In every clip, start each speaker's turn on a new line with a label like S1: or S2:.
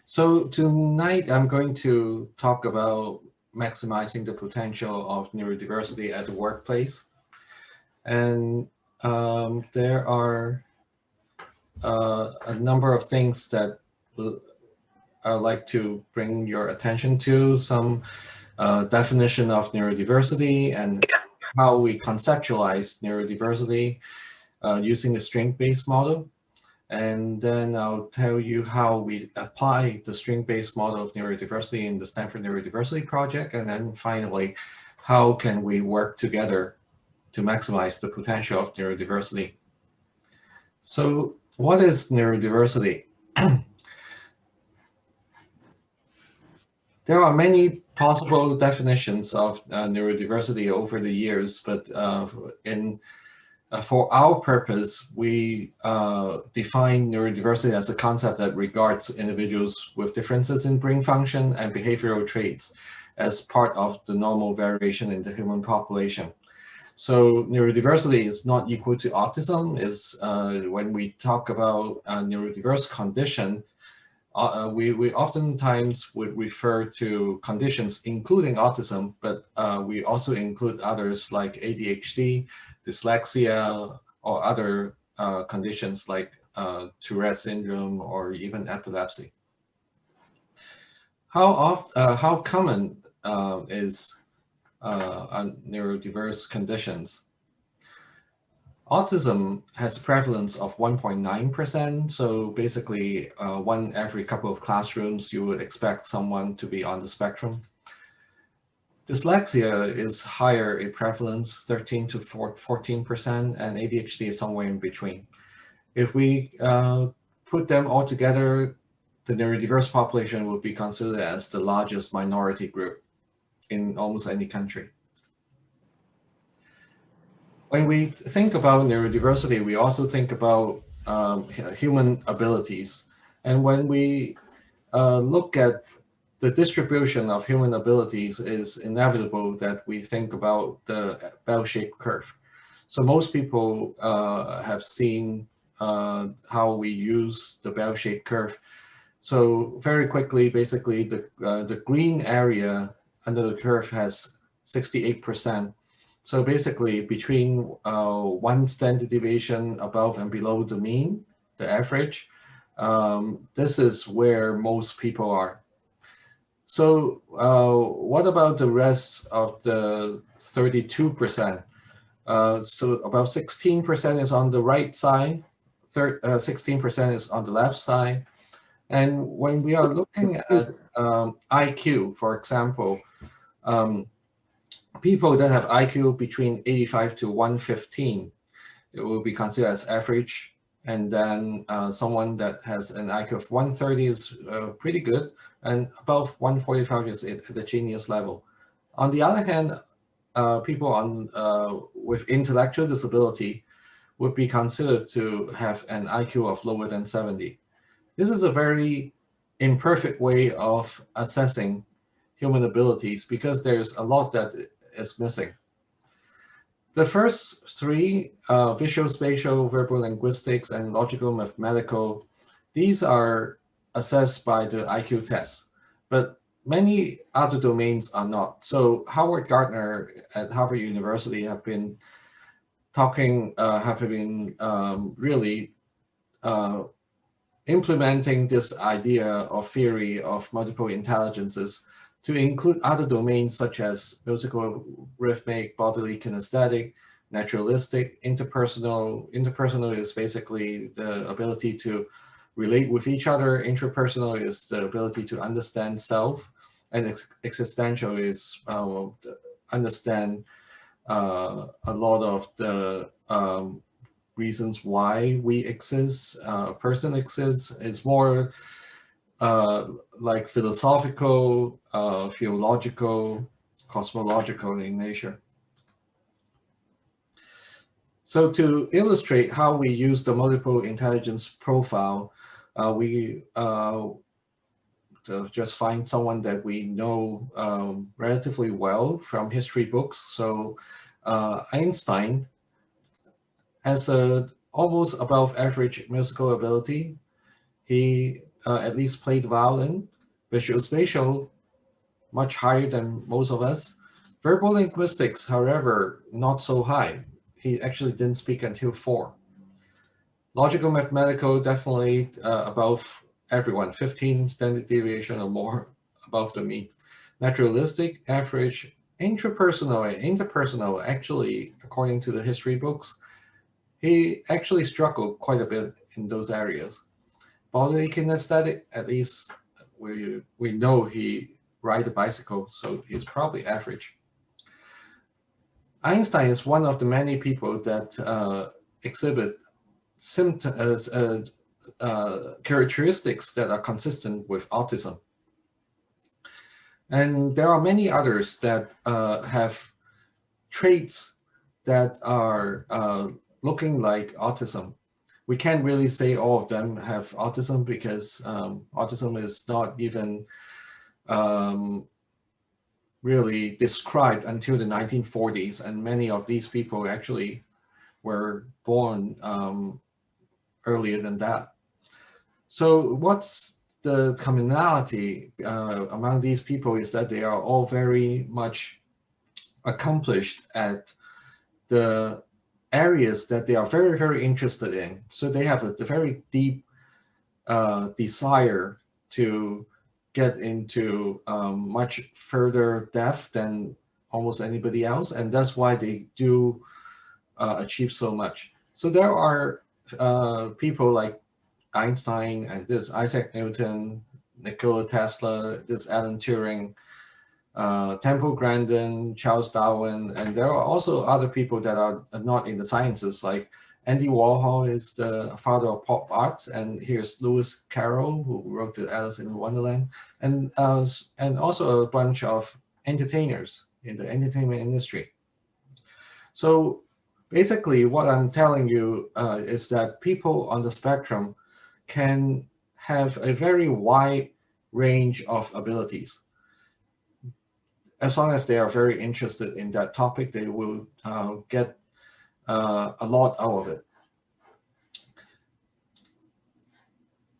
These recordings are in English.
S1: So tonight I'm going to talk about maximizing the potential of neurodiversity at the workplace. And there are a number of things that I'd like to bring your attention to. Some definition of neurodiversity and how we conceptualize neurodiversity using the strength-based model. And then I'll tell you how we apply the string-based model of neurodiversity in the Stanford Neurodiversity Project. And then finally, how can we work together to maximize the potential of neurodiversity? So what is neurodiversity? There are many possible definitions of neurodiversity over the years, but for our purpose, we define neurodiversity as a concept that regards individuals with differences in brain function and behavioral traits as part of the normal variation in the human population. So neurodiversity is not equal to autism. When we talk about a neurodiverse condition, we oftentimes would refer to conditions including autism, but we also include others like ADHD, dyslexia, or other conditions like Tourette syndrome or even epilepsy. How common is neurodiverse conditions? Autism has a prevalence of 1.9%, so basically one every couple of classrooms you would expect someone to be on the spectrum. Dyslexia is higher in prevalence, 13 to 14%, and ADHD is somewhere in between. If we put them all together, the neurodiverse population would be considered as the largest minority group in almost any country. When we think about neurodiversity, we also think about human abilities. And when we look at the distribution of human abilities, is inevitable that we think about the bell-shaped curve. So most people have seen how we use the bell-shaped curve. So very quickly, basically, the green area under the curve has 68%. So basically, between 1 standard deviation above and below the mean, the average, this is where most people are. So what about the rest of the 32%? So about 16% is on the right side, 16% is on the left side. And when we are looking at IQ, for example, people that have IQ between 85 to 115, it will be considered as average. And then someone that has an IQ of 130 is pretty good, and above 145 is at the genius level. On the other hand, people with intellectual disability would be considered to have an IQ of lower than 70. This is a very imperfect way of assessing human abilities because there's a lot that is missing. The first three, visual, spatial, verbal, linguistics, and logical, mathematical, these are assessed by the IQ test, but many other domains are not. So Howard Gardner at Harvard University have been really implementing this idea of theory of multiple intelligences to include other domains such as musical, rhythmic, bodily, kinesthetic, naturalistic, interpersonal. Interpersonal is basically the ability to relate with each other. Intrapersonal is the ability to understand self. And existential is understand a lot of the reasons why we exist, a person exists. It's more like philosophical, theological, cosmological in nature. So to illustrate how we use the multiple intelligence profile, we just find someone that we know relatively well from history books. So Einstein has a almost above average musical ability. He at least played violin. Visual-spatial, much higher than most of us. Verbal linguistics, however, not so high. He actually didn't speak until 4. Logical mathematical, definitely above everyone, 15 standard deviation or more above the mean. Naturalistic, average. Intrapersonal and interpersonal, actually, according to the history books, he actually struggled quite a bit in those areas. Bodily kinesthetic, at least we know he ride a bicycle, so he's probably average. Einstein is one of the many people that exhibit symptoms, characteristics that are consistent with autism. And there are many others that have traits that are looking like autism. We can't really say all of them have autism because autism is not even really described until the 1940s, and many of these people actually were born earlier than that. So what's the commonality among these people is that they are all very much accomplished at the areas that they are very, very interested in. So they have a very deep desire to get into much further depth than almost anybody else. And that's why they do achieve so much. So there are people like Einstein and this Isaac Newton, Nikola Tesla, this Alan Turing, Temple Grandin, Charles Darwin, and there are also other people that are not in the sciences, like Andy Warhol is the father of pop art, and here's Lewis Carroll, who wrote the Alice in Wonderland, and also a bunch of entertainers in the entertainment industry. So basically what I'm telling you is that people on the spectrum can have a very wide range of abilities. As long as they are very interested in that topic, they will get a lot out of it.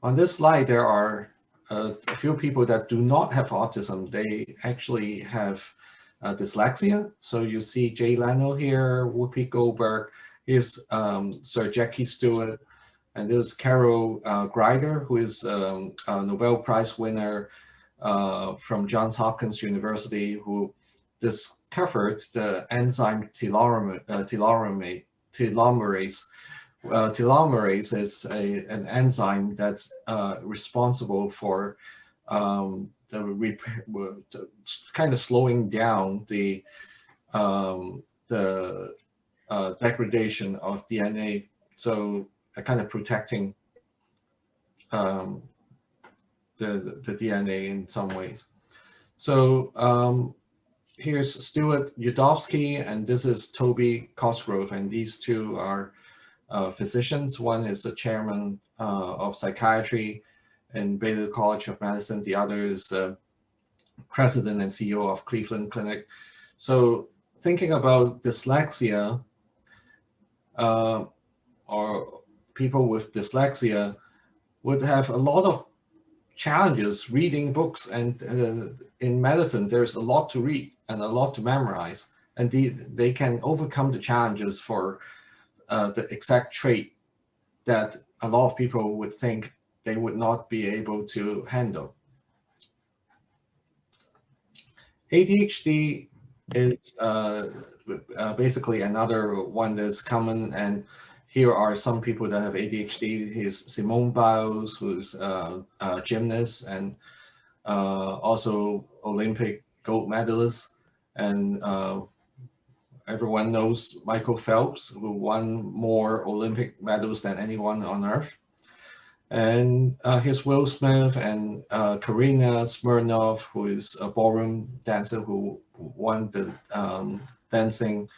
S1: On this slide, there are a few people that do not have autism. They actually have dyslexia. So you see Jay Leno here, Whoopi Goldberg, here's Sir Jackie Stewart, and there's Carol Greider, who is a Nobel Prize winner from Johns Hopkins University, who discovered the enzyme telomerase. Telomerase is an enzyme that's responsible for the kind of slowing down the degradation of DNA, so kind of protecting the DNA in some ways. So here's Stuart Udovsky, and this is Toby Cosgrove, and these two are physicians. One is the chairman of psychiatry in Baylor College of Medicine. The other is president and CEO of Cleveland Clinic. So thinking about dyslexia or people with dyslexia would have a lot of challenges reading books, and in medicine there's a lot to read and a lot to memorize, and they can overcome the challenges for the exact trait that a lot of people would think they would not be able to handle. ADHD is basically another one that's common, and here are some people that have ADHD. Here's Simone Biles, who's a gymnast and also Olympic gold medalist, and everyone knows Michael Phelps, who won more Olympic medals than anyone on earth. And here's Will Smith and Karina Smirnoff, who is a ballroom dancer who won the Dancing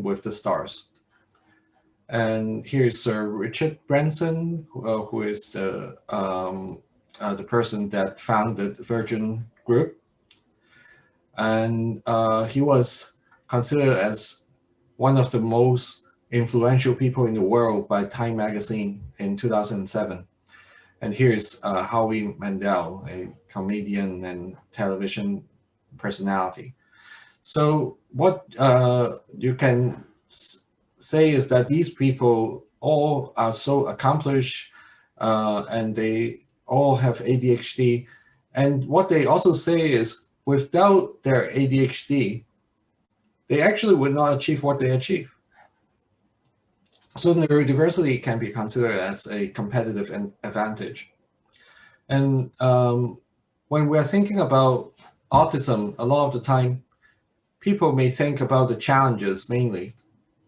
S1: with the Stars. And here's Sir Richard Branson, who is the person that founded Virgin Group. And he was considered as one of the most influential people in the world by Time magazine in 2007. And here's Howie Mandel, a comedian and television personality. So what you can say is that these people all are so accomplished and they all have ADHD. And what they also say is without their ADHD, they actually would not achieve what they achieve. So neurodiversity can be considered as a competitive advantage. And when we're thinking about autism, a lot of the time, people may think about the challenges mainly.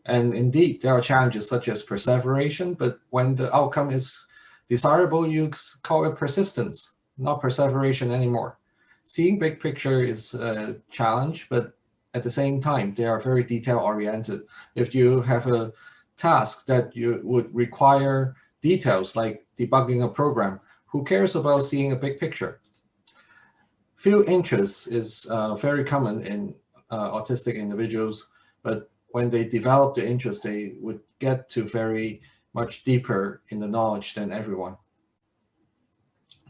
S1: And indeed, there are challenges such as perseveration, but when the outcome is desirable, you call it persistence, not perseveration anymore. Seeing big picture is a challenge, but at the same time, they are very detail oriented. If you have a task that you would require details like debugging a program, who cares about seeing a big picture? Field interest is very common in autistic individuals, but when they develop the interest, they would get to very much deeper in the knowledge than everyone.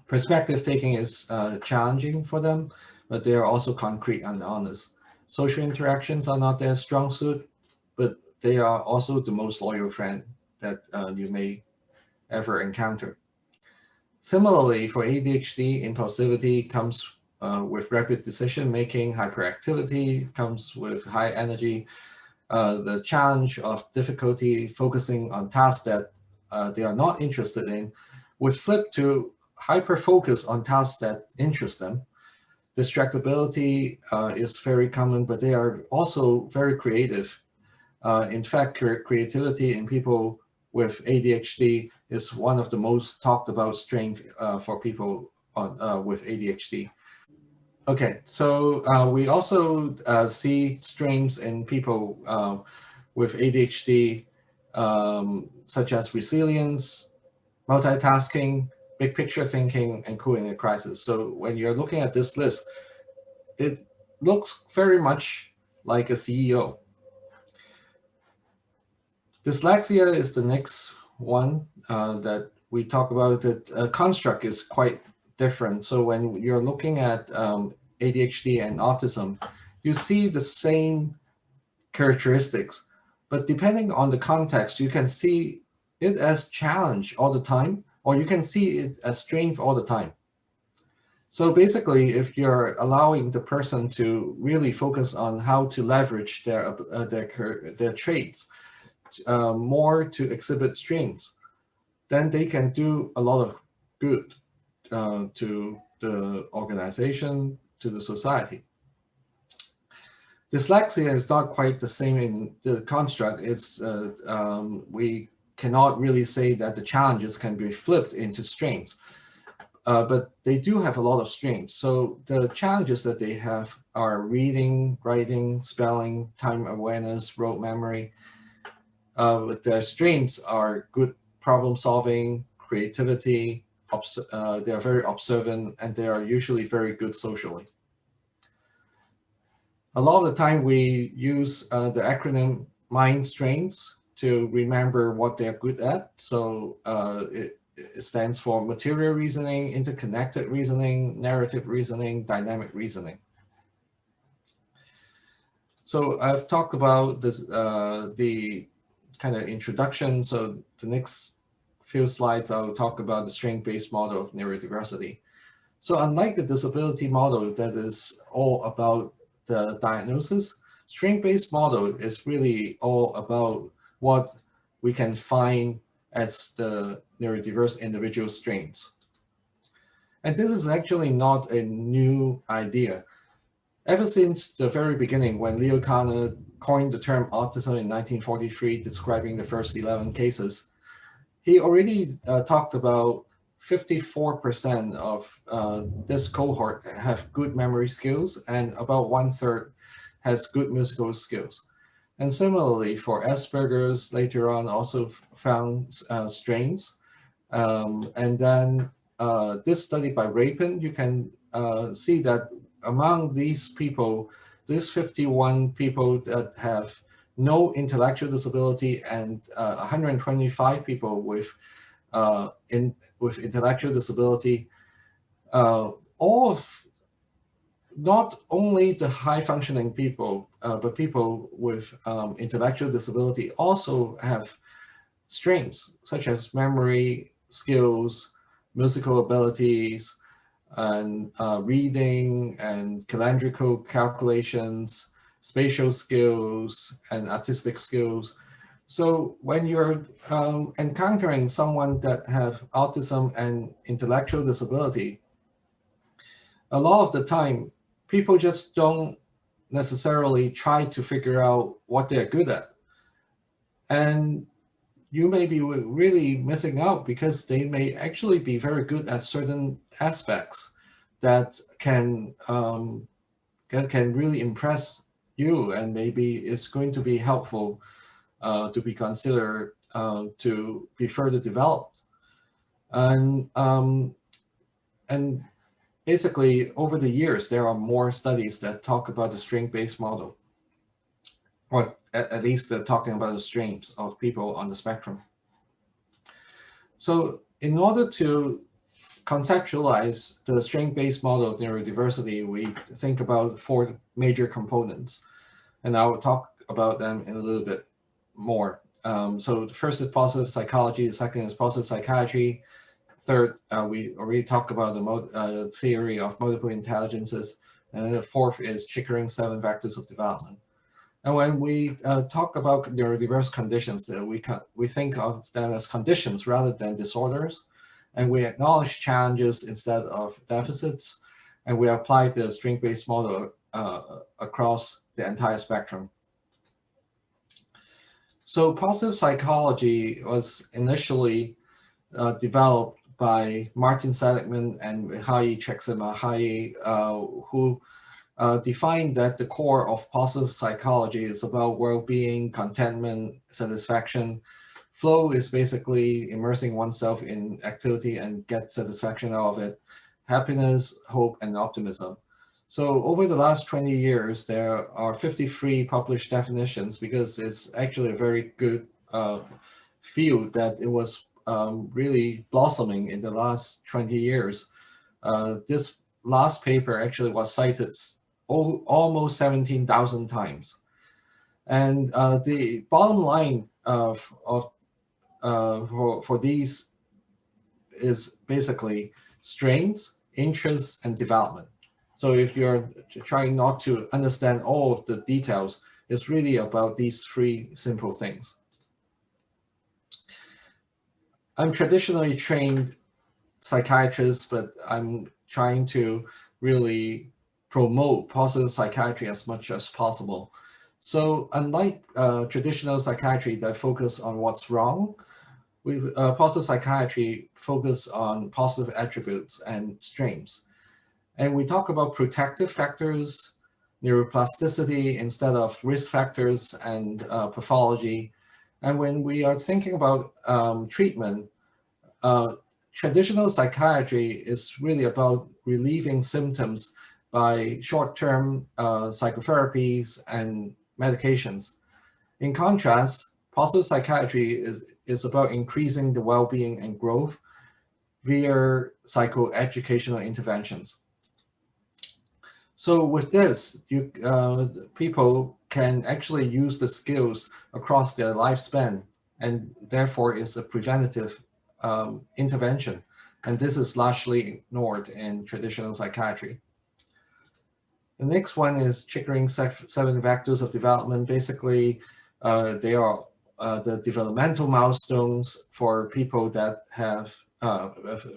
S1: Perspective taking is challenging for them, but they are also concrete and honest. Social interactions are not their strong suit, but they are also the most loyal friend that you may ever encounter. Similarly, for ADHD, impulsivity comes with rapid decision-making, hyperactivity comes with high energy. The challenge of difficulty focusing on tasks that they are not interested in would flip to hyper-focus on tasks that interest them. Distractibility is very common, but they are also very creative. In fact, creativity in people with ADHD is one of the most talked about strengths for people with ADHD. Okay, so we also see strengths in people with ADHD, such as resilience, multitasking, big picture thinking, and cooling a crisis. So when you're looking at this list, it looks very much like a CEO. Dyslexia is the next one that we talk about. The construct is quite different. So when you're looking at ADHD and autism, you see the same characteristics, but depending on the context, you can see it as challenge all the time, or you can see it as strength all the time. So basically, if you're allowing the person to really focus on how to leverage their traits more to exhibit strengths, then they can do a lot of good to the organization, to the society. Dyslexia is not quite the same in the construct. It's we cannot really say that the challenges can be flipped into strengths, but they do have a lot of strengths. So the challenges that they have are reading, writing, spelling, time awareness, rote memory. But their strengths are good problem solving, creativity. They are very observant, and they are usually very good socially. A lot of the time we use the acronym MIND strengths to remember what they're good at. So it stands for material reasoning, interconnected reasoning, narrative reasoning, dynamic reasoning. So I've talked about this, the kind of introduction. So the next few slides, I'll talk about the strength-based model of neurodiversity. So unlike the disability model that is all about the diagnosis, strength-based model is really all about what we can find as the neurodiverse individual strengths. And this is actually not a new idea. Ever since the very beginning, when Leo Kanner coined the term autism in 1943, describing the first 11 cases, he already talked about 54% of this cohort have good memory skills, and about 1/3 has good musical skills. And similarly, for Asperger's, later on also found strains. And then this study by Rapin, you can see that among these people, these 51 people that have no intellectual disability and 125 people with with intellectual disability, not only the high functioning people, but people with intellectual disability also have strengths such as memory skills, musical abilities, and reading and calendrical calculations, spatial skills, and artistic skills. So when you're encountering someone that have autism and intellectual disability, a lot of the time, people just don't necessarily try to figure out what they're good at. And you may be really missing out because they may actually be very good at certain aspects that can really impress you, and maybe it's going to be helpful to be considered to be further developed. And basically, over the years, there are more studies that talk about the strength-based model, or at least they're talking about the strengths of people on the spectrum. So in order to conceptualize the strength-based model of neurodiversity, we think about 4 major components, and I will talk about them in a little bit more. So the first is positive psychology, the second is positive psychiatry, third, we already talked about the theory of multiple intelligences, and then the fourth is Chickering's 7 vectors of development. And when we talk about neurodiverse conditions, we think of them as conditions rather than disorders, and we acknowledge challenges instead of deficits, and we apply the strength-based model across the entire spectrum. So positive psychology was initially developed by Martin Seligman and Mihaly Csikszentmihalyi, who defined that the core of positive psychology is about well-being, contentment, satisfaction. Flow is basically immersing oneself in activity and get satisfaction out of it. Happiness, hope, and optimism. So over the last 20 years, there are 53 published definitions, because it's actually a very good field that it was really blossoming in the last 20 years. This last paper actually was cited almost 17,000 times. And the bottom line for these is basically strengths, interests, and development. So if you're trying not to understand all of the details, it's really about these 3 simple things. I'm traditionally trained psychiatrist, but I'm trying to really promote positive psychiatry as much as possible. So unlike traditional psychiatry that focus on what's wrong, positive psychiatry focus on positive attributes and strengths. And we talk about protective factors, neuroplasticity instead of risk factors, and pathology. And when we are thinking about treatment, traditional psychiatry is really about relieving symptoms by short-term psychotherapies and medications. In contrast, positive psychiatry is about increasing the well-being and growth via psychoeducational interventions. So with this, people can actually use the skills across their lifespan, and therefore is a preventative intervention. And this is largely ignored in traditional psychiatry. The next one is Chickering's 7 vectors of development. Basically, they are the developmental milestones for people that have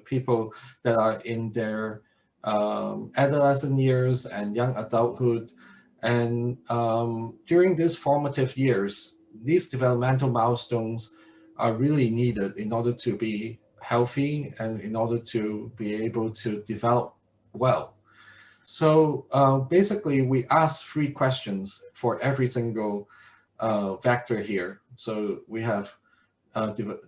S1: people that are in their adolescent years and young adulthood. And during these formative years, these developmental milestones are really needed in order to be healthy and in order to be able to develop well. So basically, we ask 3 questions for every single vector here. So we have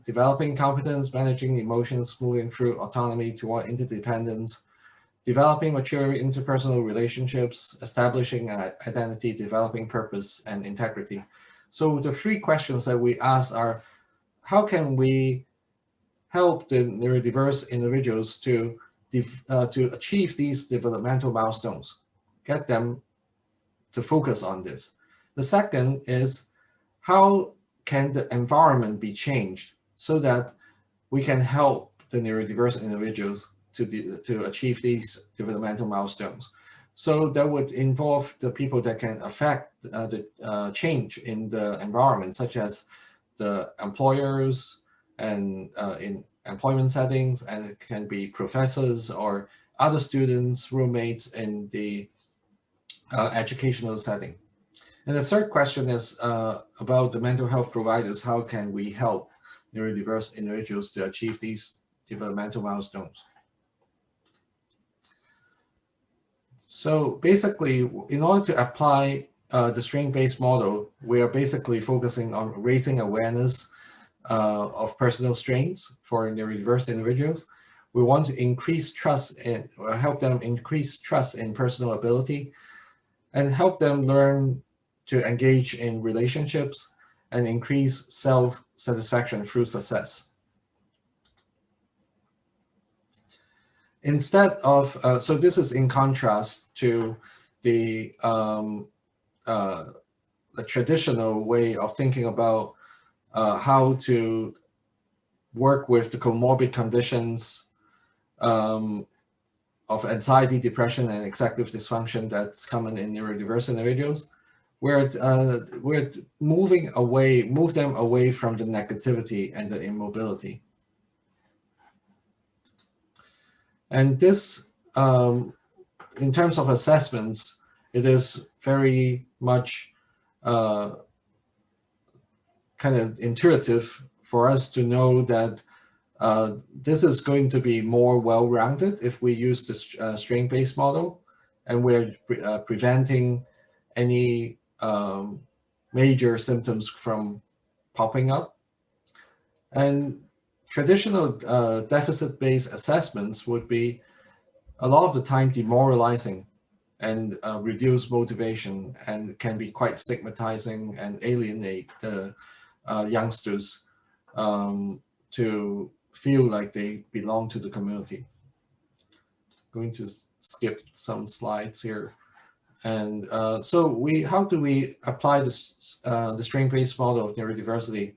S1: developing competence, managing emotions, moving through autonomy toward interdependence, developing mature interpersonal relationships, establishing an identity, developing purpose, and integrity. So the 3 questions that we ask are, how can we help the neurodiverse individuals to achieve these developmental milestones, get them to focus on this. The second is, how can the environment be changed so that we can help the neurodiverse individuals to achieve these developmental milestones? So that would involve the people that can affect the change in the environment, such as the employers and in employment settings, and it can be professors or other students, roommates in the educational setting. And the third question is about the mental health providers. How can we help neurodiverse individuals to achieve these developmental milestones? So basically, in order to apply the strength-based model, we are basically focusing on raising awareness of personal strengths for neurodiverse individuals. We want to increase trust and help them increase trust in personal ability, and help them learn to engage in relationships and increase self-satisfaction through success. Instead of, so this is in contrast to the traditional way of thinking about how to work with the comorbid conditions of anxiety, depression, and executive dysfunction that's common in neurodiverse individuals. We're move them away from the negativity and the immobility. And this, in terms of assessments, it is very much kind of intuitive for us to know that this is going to be more well-rounded if we use the strength-based model, and we're preventing any major symptoms from popping up. And traditional deficit-based assessments would be a lot of the time demoralizing and reduce motivation, and can be quite stigmatizing and alienate the youngsters to feel like they belong to the community. Going to skip some slides here. And so how do we apply this, the strength-based model of neurodiversity?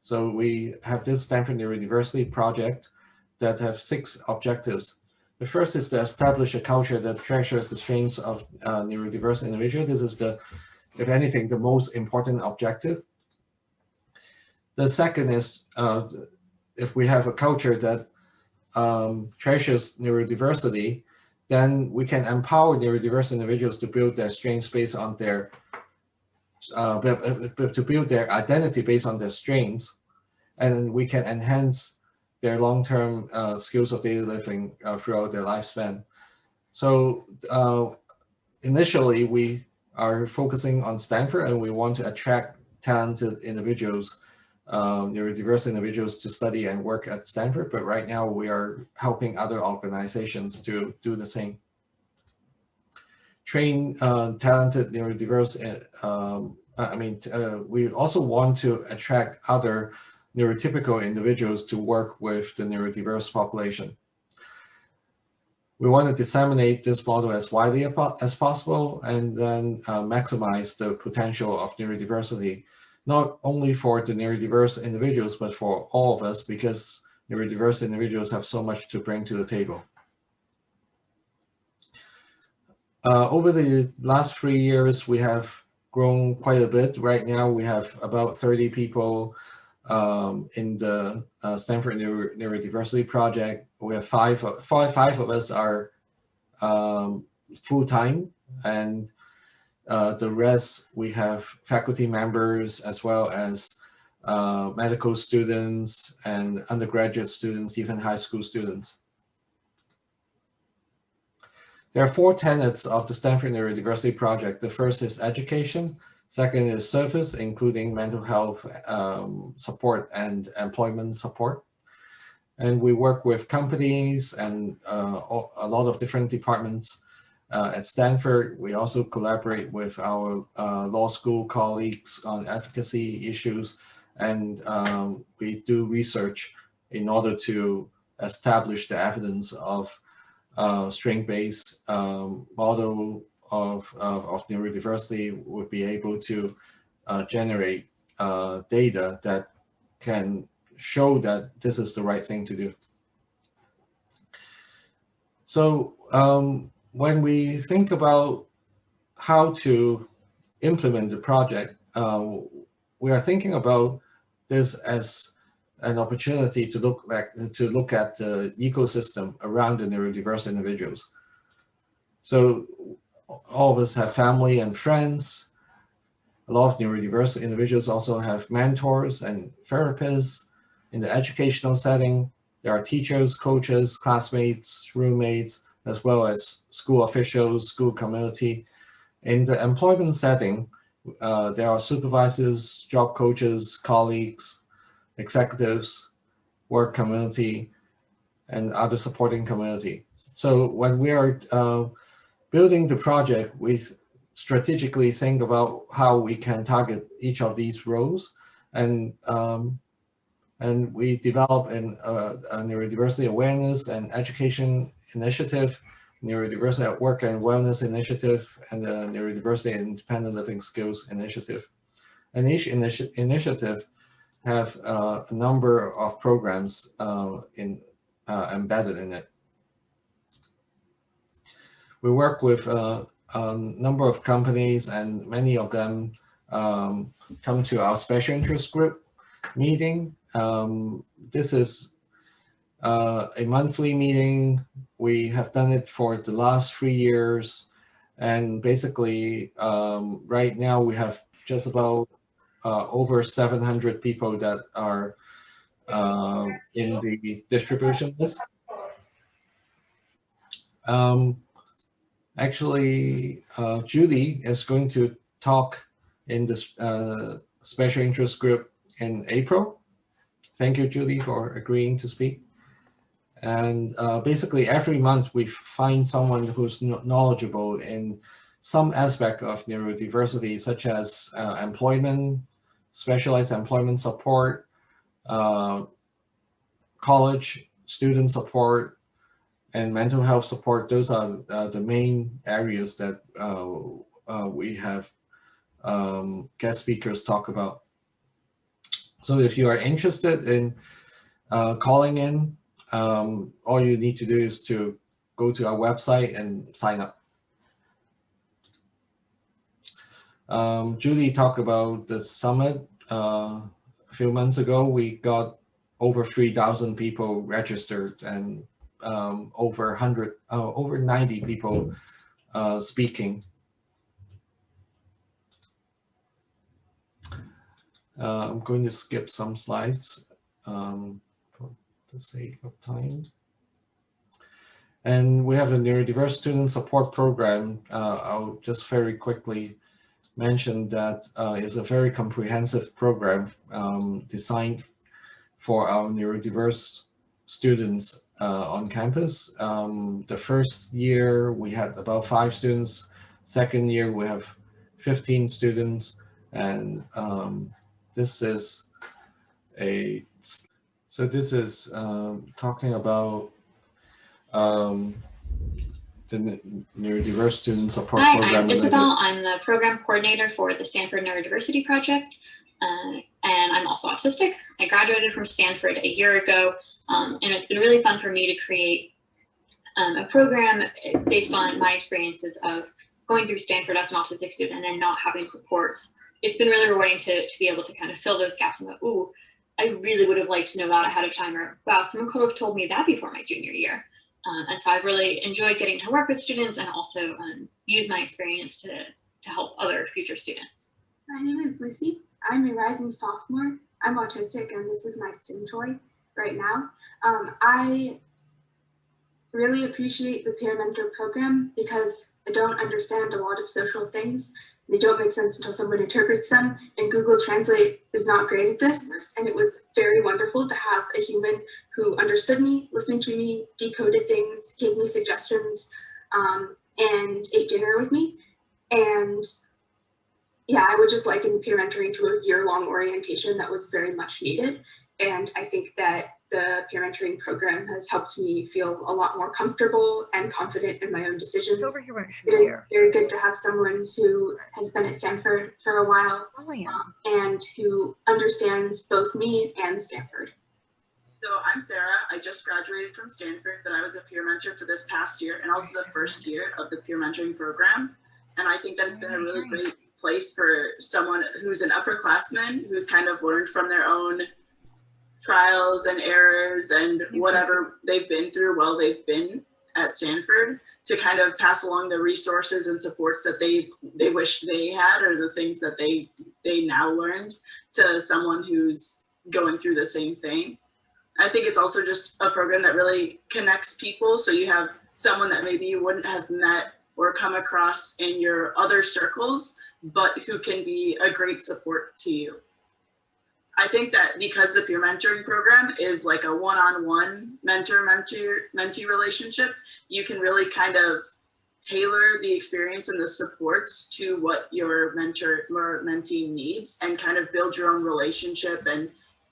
S1: So we have this Stanford Neurodiversity Project that have 6 objectives. The first is to establish a culture that treasures the strengths of neurodiverse individuals. This is the, if anything, the most important objective. The second is, if we have a culture that treasures neurodiversity, then we can empower neurodiverse individuals to build their strengths based on their, to build their identity based on their strengths, and we can enhance their long-term skills of daily living throughout their lifespan. So initially, we are focusing on Stanford, and we want to attract talented individuals, neurodiverse individuals, to study and work at Stanford. But right now, we are helping other organizations to do the same. Train talented neurodiverse. We also want to attract other neurotypical individuals to work with the neurodiverse population. We want to disseminate this model as widely as possible, and then maximize the potential of neurodiversity, not only for the neurodiverse individuals, but for all of us, because neurodiverse individuals have so much to bring to the table. Over the last 3 years, we have grown quite a bit. Right now, we have about 30 people in the Stanford Neurodiversity Project. We have five of us are full-time, and the rest, we have faculty members as well as medical students and undergraduate students, even high school students. There are 4 tenets of the Stanford Neurodiversity Project. The first is education. Second is service, including mental health support and employment support. And we work with companies and a lot of different departments at Stanford. We also collaborate with our law school colleagues on advocacy issues, and we do research in order to establish the evidence of string-based model of neurodiversity would be able to generate data that can show that this is the right thing to do. So when we think about how to implement the project, we are thinking about this as an opportunity to look at the ecosystem around the neurodiverse individuals. So all of us have family and friends. A lot of neurodiverse individuals also have mentors and therapists. In the educational setting, there are teachers, coaches, classmates, roommates, as well as school officials, school community. In the employment setting, there are supervisors, job coaches, colleagues, executives, work community, and other supporting community. So when we are building the project, we strategically think about how we can target each of these roles, and we develop a neurodiversity awareness and education initiative, neurodiversity at work and wellness initiative, and the neurodiversity and independent living skills initiative. And each initiative have a number of programs embedded in it. We work with a number of companies, and many of them come to our special interest group meeting. This is a monthly meeting. We have done it for the last 3 years. And basically, right now we have just about over 700 people that are in the distribution list. Actually, Judy is going to talk in this special interest group in April. Thank you, Judy, for agreeing to speak. And basically, every month we find someone who's knowledgeable in some aspect of neurodiversity, such as employment, specialized employment support, college student support, and mental health support. Those are the main areas that we have guest speakers talk about. So if you are interested in calling in, all you need to do is to go to our website and sign up. Judy talked about the summit. A few months ago, we got over 3,000 people registered, and over 90 people speaking. I'm going to skip some slides for the sake of time. And we have a neurodiverse student support program. I'll just very quickly mention that it's a very comprehensive program designed for our neurodiverse students on campus. The first year we had about 5 students. Second year we have 15 students, and this is talking about the neurodiverse student support program.
S2: Hi, I'm Isabel. I'm the program coordinator for the Stanford Neurodiversity Project, and I'm also autistic. I graduated from Stanford a year ago, and it's been really fun for me to create a program based on my experiences of going through Stanford as an autistic student and not having supports. It's been really rewarding to be able to kind of fill those gaps and go, ooh, I really would have liked to know that ahead of time, or wow, someone could have told me that before my junior year. And so I've really enjoyed getting to work with students and also use my experience to help other future students.
S3: My name is Lucy. I'm a rising sophomore. I'm autistic, and this is my STEM toy right now. I really appreciate the peer mentor program because I don't understand a lot of social things. They don't make sense until someone interprets them, and Google Translate is not great at this. And it was very wonderful to have a human who understood me, listened to me, decoded things, gave me suggestions, and ate dinner with me. And yeah, I would just liken peer mentoring to a year-long orientation that was very much needed. And I think that the peer mentoring program has helped me feel a lot more comfortable and confident in my own decisions.
S4: It's over here when it should
S3: It
S4: be
S3: is
S4: here.
S3: very good to have someone who has been at Stanford for a while
S4: Oh, yeah.
S3: and who understands both me and Stanford.
S5: So I'm Sarah. I just graduated from Stanford, but I was a peer mentor for this past year and also the first year of the peer mentoring program. And I think that it's been a really great place for someone who's an upperclassman who's kind of learned from their own trials and errors and whatever they've been through while they've been at Stanford, to kind of pass along the resources and supports that they wish they had, or the things that they now learned, to someone who's going through the same thing. I think it's also just a program that really connects people. So you have someone that maybe you wouldn't have met or come across in your other circles, but who can be a great support to you. I think that because the peer mentoring program is like a one-on-one mentor-mentee relationship, you can really kind of tailor the experience and the supports to what your mentor or mentee needs, and kind of build your own relationship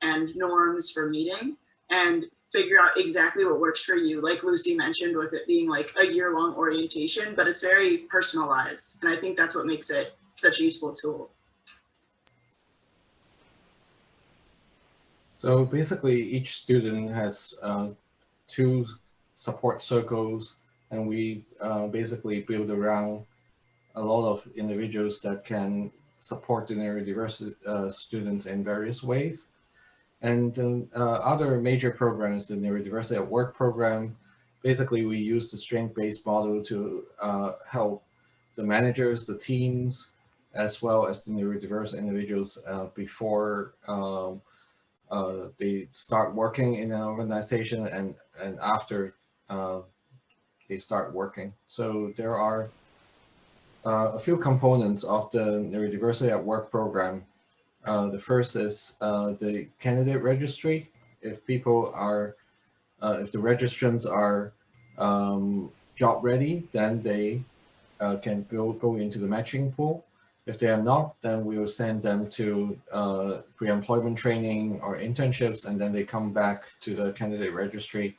S5: and norms for meeting, and figure out exactly what works for you. Like Lucy mentioned, with it being like a year-long orientation, but it's very personalized. And I think that's what makes it such a useful tool.
S1: So basically, each student has 2 support circles, and we basically build around a lot of individuals that can support the neurodiverse students in various ways. And then other major programs, the Neurodiversity at Work program, basically we use the strength-based model to help the managers, the teams, as well as the neurodiverse individuals before they start working in an organization and after they start working. So there are a few components of the Neurodiversity at Work program. The first is the candidate registry. If people are, if the registrants are job ready, then they can go into the matching pool. If they are not, then we will send them to pre-employment training or internships, and then they come back to the candidate registry.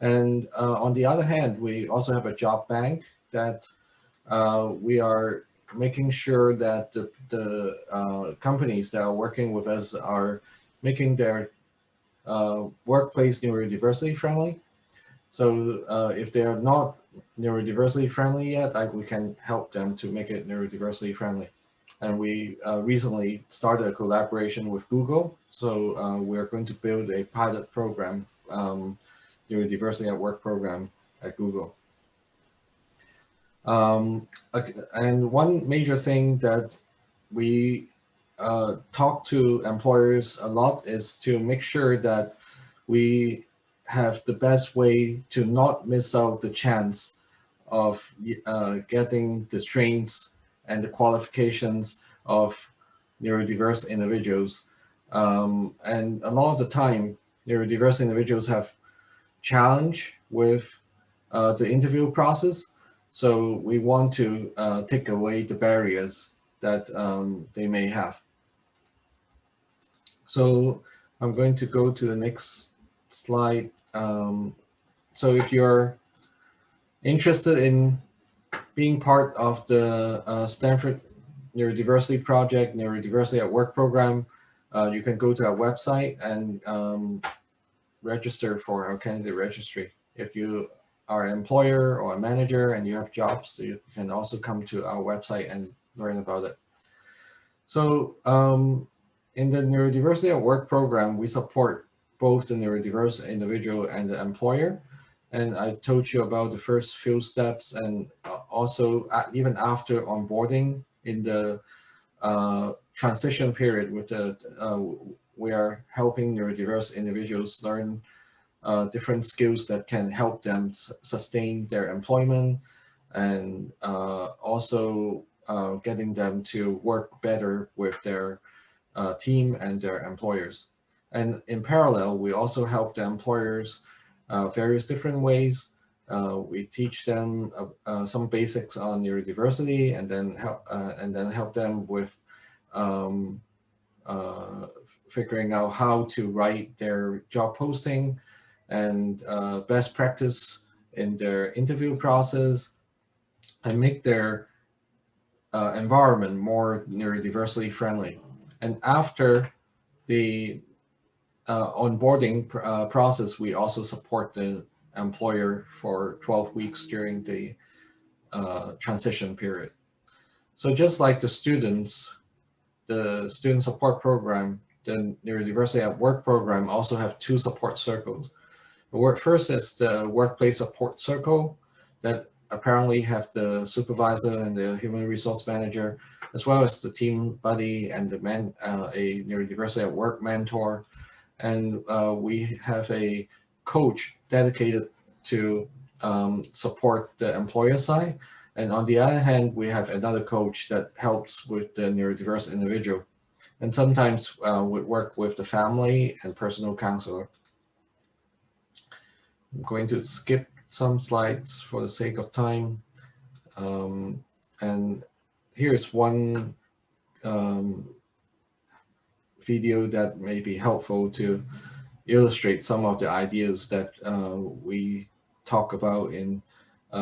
S1: And on the other hand, we also have a job bank that we are making sure that the companies that are working with us are making their workplace neurodiversity friendly. So if they are not neurodiversity friendly yet, we can help them to make it neurodiversity friendly. And we recently started a collaboration with Google. So we're going to build a pilot program, Neurodiversity at Work program at Google. And one major thing that we talk to employers a lot is to make sure that we have the best way to not miss out the chance of getting the strengths and the qualifications of neurodiverse individuals. And a lot of the time, neurodiverse individuals have challenge with the interview process. So we want to take away the barriers that they may have. So I'm going to go to the next slide. So if you're interested in being part of the Stanford Neurodiversity Project, Neurodiversity at Work program, you can go to our website and register for our candidate registry. If you are an employer or a manager and you have jobs, you can also come to our website and learn about it. So in the Neurodiversity at Work program, we support both the neurodiverse individual and the employer. And I told you about the first few steps, and also even after onboarding in the transition period with the, we are helping neurodiverse individuals learn different skills that can help them sustain their employment, and also getting them to work better with their team and their employers. And in parallel, we also help the employers various different ways. We teach them some basics on neurodiversity, and then help them with figuring out how to write their job posting and best practice in their interview process and make their environment more neurodiversity friendly. And after the onboarding process, we also support the employer for 12 weeks during the transition period. So just like the student support program, the Neurodiversity at Work program also have two support circles. First is the workplace support circle that apparently have the supervisor and the human resource manager, as well as the team buddy and the a Neurodiversity at Work mentor. And we have a coach dedicated to support the employer side. And on the other hand, we have another coach that helps with the neurodiverse individual. And sometimes we work with the family and personal counselor. I'm going to skip some slides for the sake of time. And here's one video that may be helpful to illustrate some of the ideas that we talk about in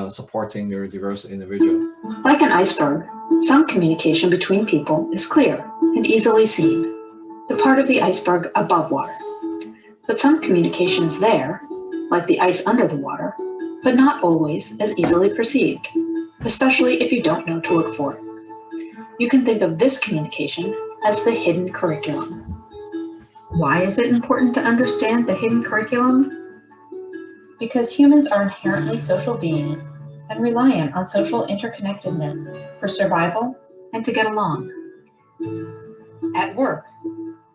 S1: supporting neurodiverse individuals.
S4: Like an iceberg, some communication between people is clear and easily seen, the part of the iceberg above water. But some communication is there, like the ice under the water, but not always as easily perceived, especially if you don't know to look for it. You can think of this communication as the hidden curriculum. Why is it important to understand the hidden curriculum? Because humans are inherently social beings and reliant on social interconnectedness for survival and to get along. At work,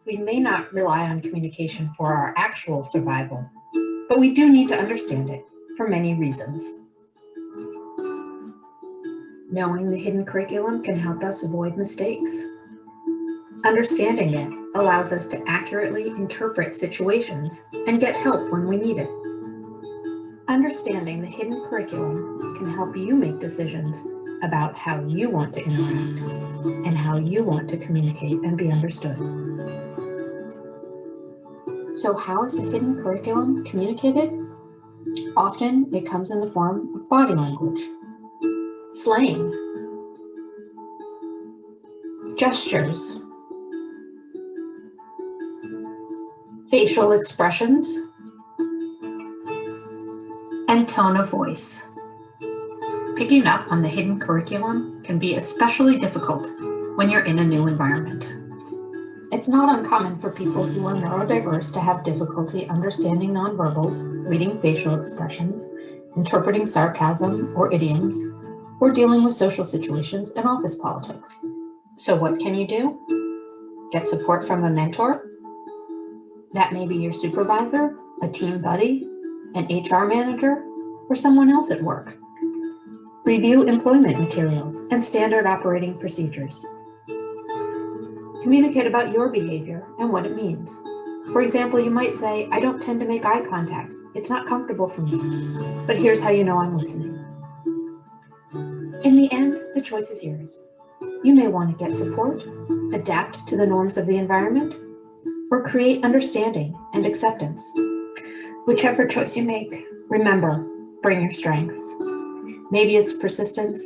S4: we may not rely on communication for our actual survival, but we do need to understand it for many reasons. Knowing the hidden curriculum can help us avoid mistakes. Understanding it allows us to accurately interpret situations and get help when we need it. Understanding the hidden curriculum can help you make decisions about how you want to interact and how you want to communicate and be understood. So how is the hidden curriculum communicated? Often it comes in the form of body language, slang, gestures, facial expressions, and tone of voice. Picking up on the hidden curriculum can be especially difficult when you're in a new environment. It's not uncommon for people who are neurodiverse to have difficulty understanding nonverbals, reading facial expressions, interpreting sarcasm or idioms, or dealing with social situations and office politics. So what can you do? Get support from a mentor. That may be your supervisor, a team buddy, an HR manager, or someone else at work. Review employment materials and standard operating procedures. Communicate about your behavior and what it means. For example, you might say, I don't tend to make eye contact. It's not comfortable for me, but here's how you know I'm listening. In the end, the choice is yours. You may want to get support, adapt to the norms of the environment, or create understanding and acceptance. Whichever choice you make, remember, bring your strengths. Maybe it's persistence,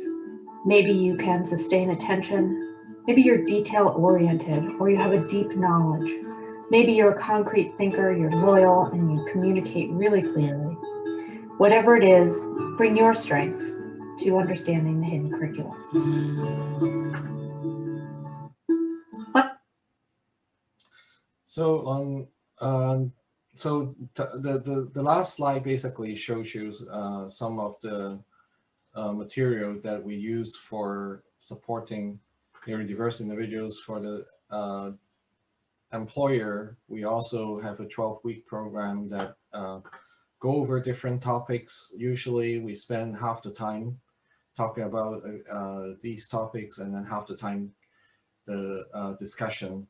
S4: maybe you can sustain attention, maybe you're detail-oriented or you have a deep knowledge. Maybe you're a concrete thinker, you're loyal, and you communicate really clearly. Whatever it is, bring your strengths to understanding the hidden curriculum.
S1: So the last slide basically shows you some of the material that we use for supporting neurodiverse individuals. For the employer, we also have a 12-week program that go over different topics. Usually we spend half the time talking about these topics, and then half the time the discussion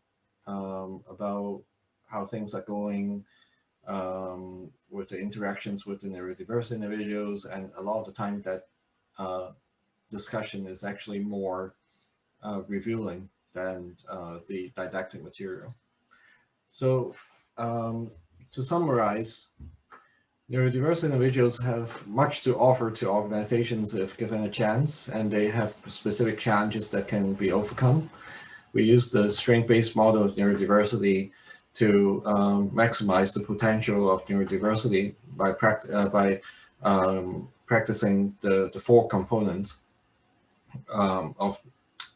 S1: about how things are going with the interactions with the neurodiverse individuals, and a lot of the time that discussion is actually more revealing than the didactic material. So to summarize, neurodiverse individuals have much to offer to organizations if given a chance, and they have specific challenges that can be overcome. We use the strength-based model of neurodiversity to maximize the potential of neurodiversity by practicing the 4 components of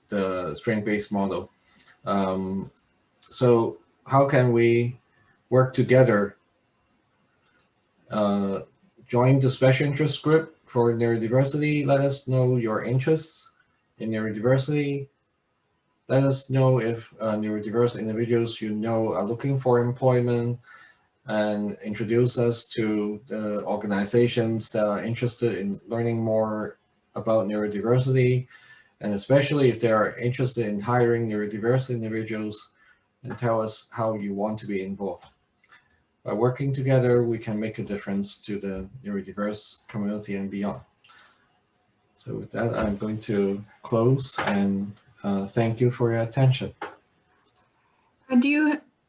S1: the strength-based model. So how can we work together? Join the special interest group for neurodiversity. Let us know your interests in neurodiversity. Let us know if neurodiverse individuals you know are looking for employment, and introduce us to the organizations that are interested in learning more about neurodiversity, and especially if they are interested in hiring neurodiverse individuals, and tell us how you want to be involved. By working together, we can make a difference to the neurodiverse community and beyond. So with that, I'm going to close and thank you for your attention.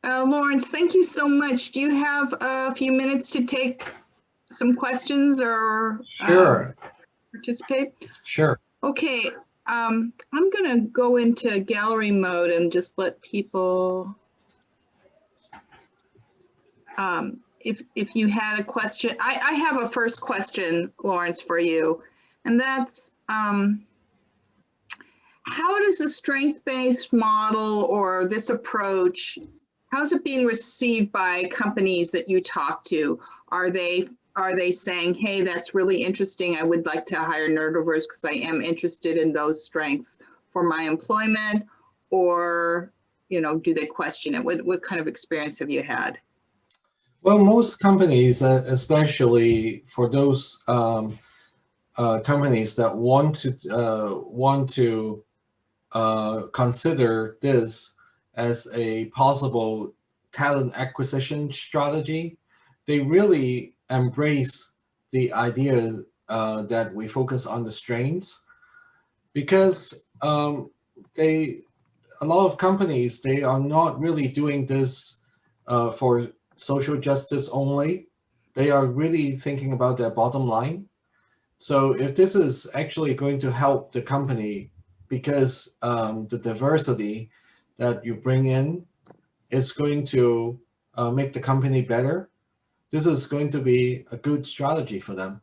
S6: Lawrence, thank you so much. Do you have a few minutes to take some questions or
S1: Sure.
S6: Participate?
S1: Sure.
S6: Okay, I'm going to go into gallery mode and just let people, if you had a question. I have a first question, Lawrence, for you, and that's, how does the strength-based model or this approach, how's it being received by companies that you talk to? Are they saying, hey, that's really interesting, I would like to hire neurodiverse because I am interested in those strengths for my employment? Or, do they question it? What kind of experience have you had?
S1: Well, most companies, especially for those companies that want to consider this as a possible talent acquisition strategy, they really embrace the idea that we focus on the strengths, because a lot of companies, they are not really doing this for social justice only. They are really thinking about their bottom line. So if this is actually going to help the company, because the diversity that you bring in is going to make the company better, this is going to be a good strategy for them.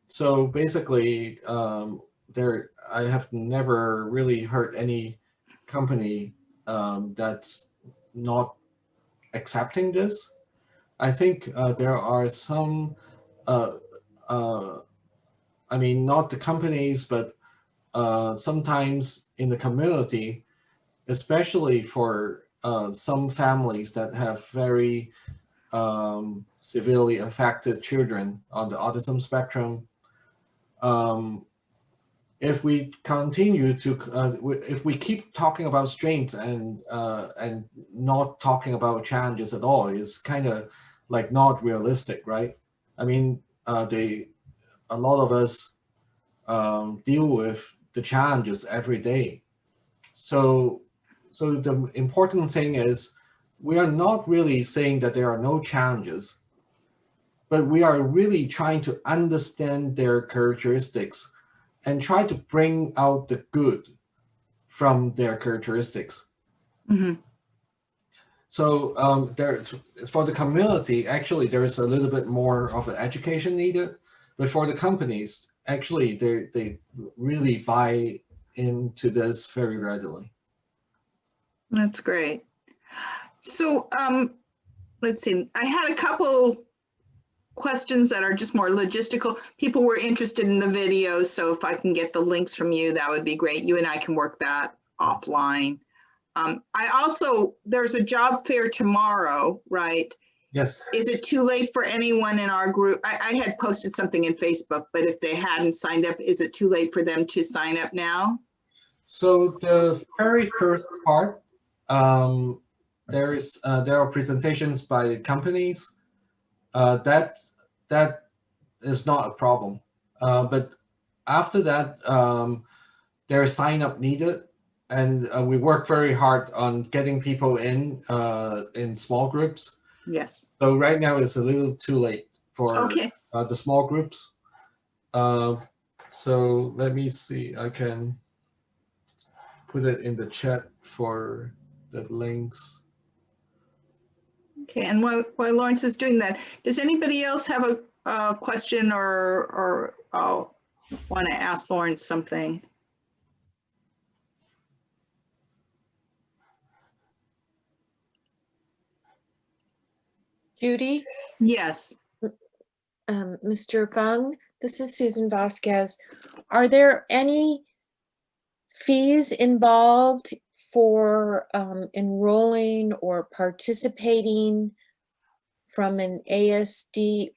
S1: So basically, I have never really heard any company that's not accepting this. I think there are some, I mean, not the companies, but sometimes in the community, especially for some families that have very severely affected children on the autism spectrum. If we continue to, if we keep talking about strengths and not talking about challenges at all, is kind of like not realistic, right? I mean, a lot of us deal with the challenges every day. So the important thing is, we are not really saying that there are no challenges, but we are really trying to understand their characteristics and try to bring out the good from their characteristics.
S6: Mm-hmm.
S1: So for the community, actually, there is a little bit more of an education needed, but for the companies, actually, they really buy into this very readily.
S6: That's great. So let's see, I had a couple questions that are just more logistical. People were interested in the video, so if I can get the links from you, that would be great. You and I can work that offline. There's a job fair tomorrow, right?
S1: Yes.
S6: Is it too late for anyone in our group? I had posted something in Facebook, but if they hadn't signed up, is it too late for them to sign up now?
S1: So the very first part, there are presentations by companies. That is not a problem. But after that, there is sign up needed. we work very hard on getting people in small groups.
S6: Yes.
S1: So right now it's a little too late for
S6: Okay.
S1: the small groups. So let me see. I can put it in the chat for the links.
S6: Okay, and while Lawrence is doing that, does anybody else have a question or want to ask Lawrence something?
S7: Judy,
S6: Yes.
S7: Mr. Fung, this is Susan Vasquez. Are there any fees involved for enrolling or participating from an ASD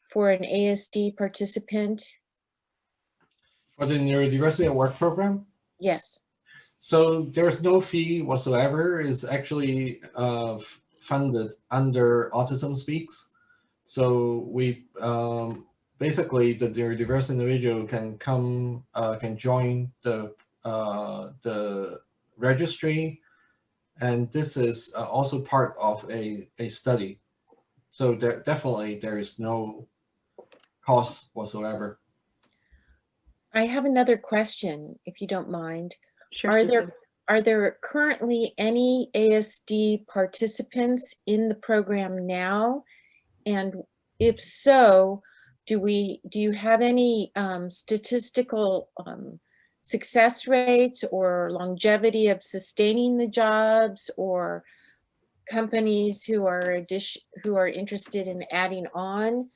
S7: participant?
S1: For the Neurodiversity at Work program?
S7: Yes.
S1: So there's no fee whatsoever. It's actually funded under Autism Speaks. So we basically the neurodiverse individual can come can join the registry, and this is also part of a study. So definitely there is no cost whatsoever.
S7: I have another question, if you don't mind.
S6: Sure,
S7: Are there currently any ASD participants in the program now? And if so, do you have any statistical success rates or longevity of sustaining the jobs, or companies who are interested in adding on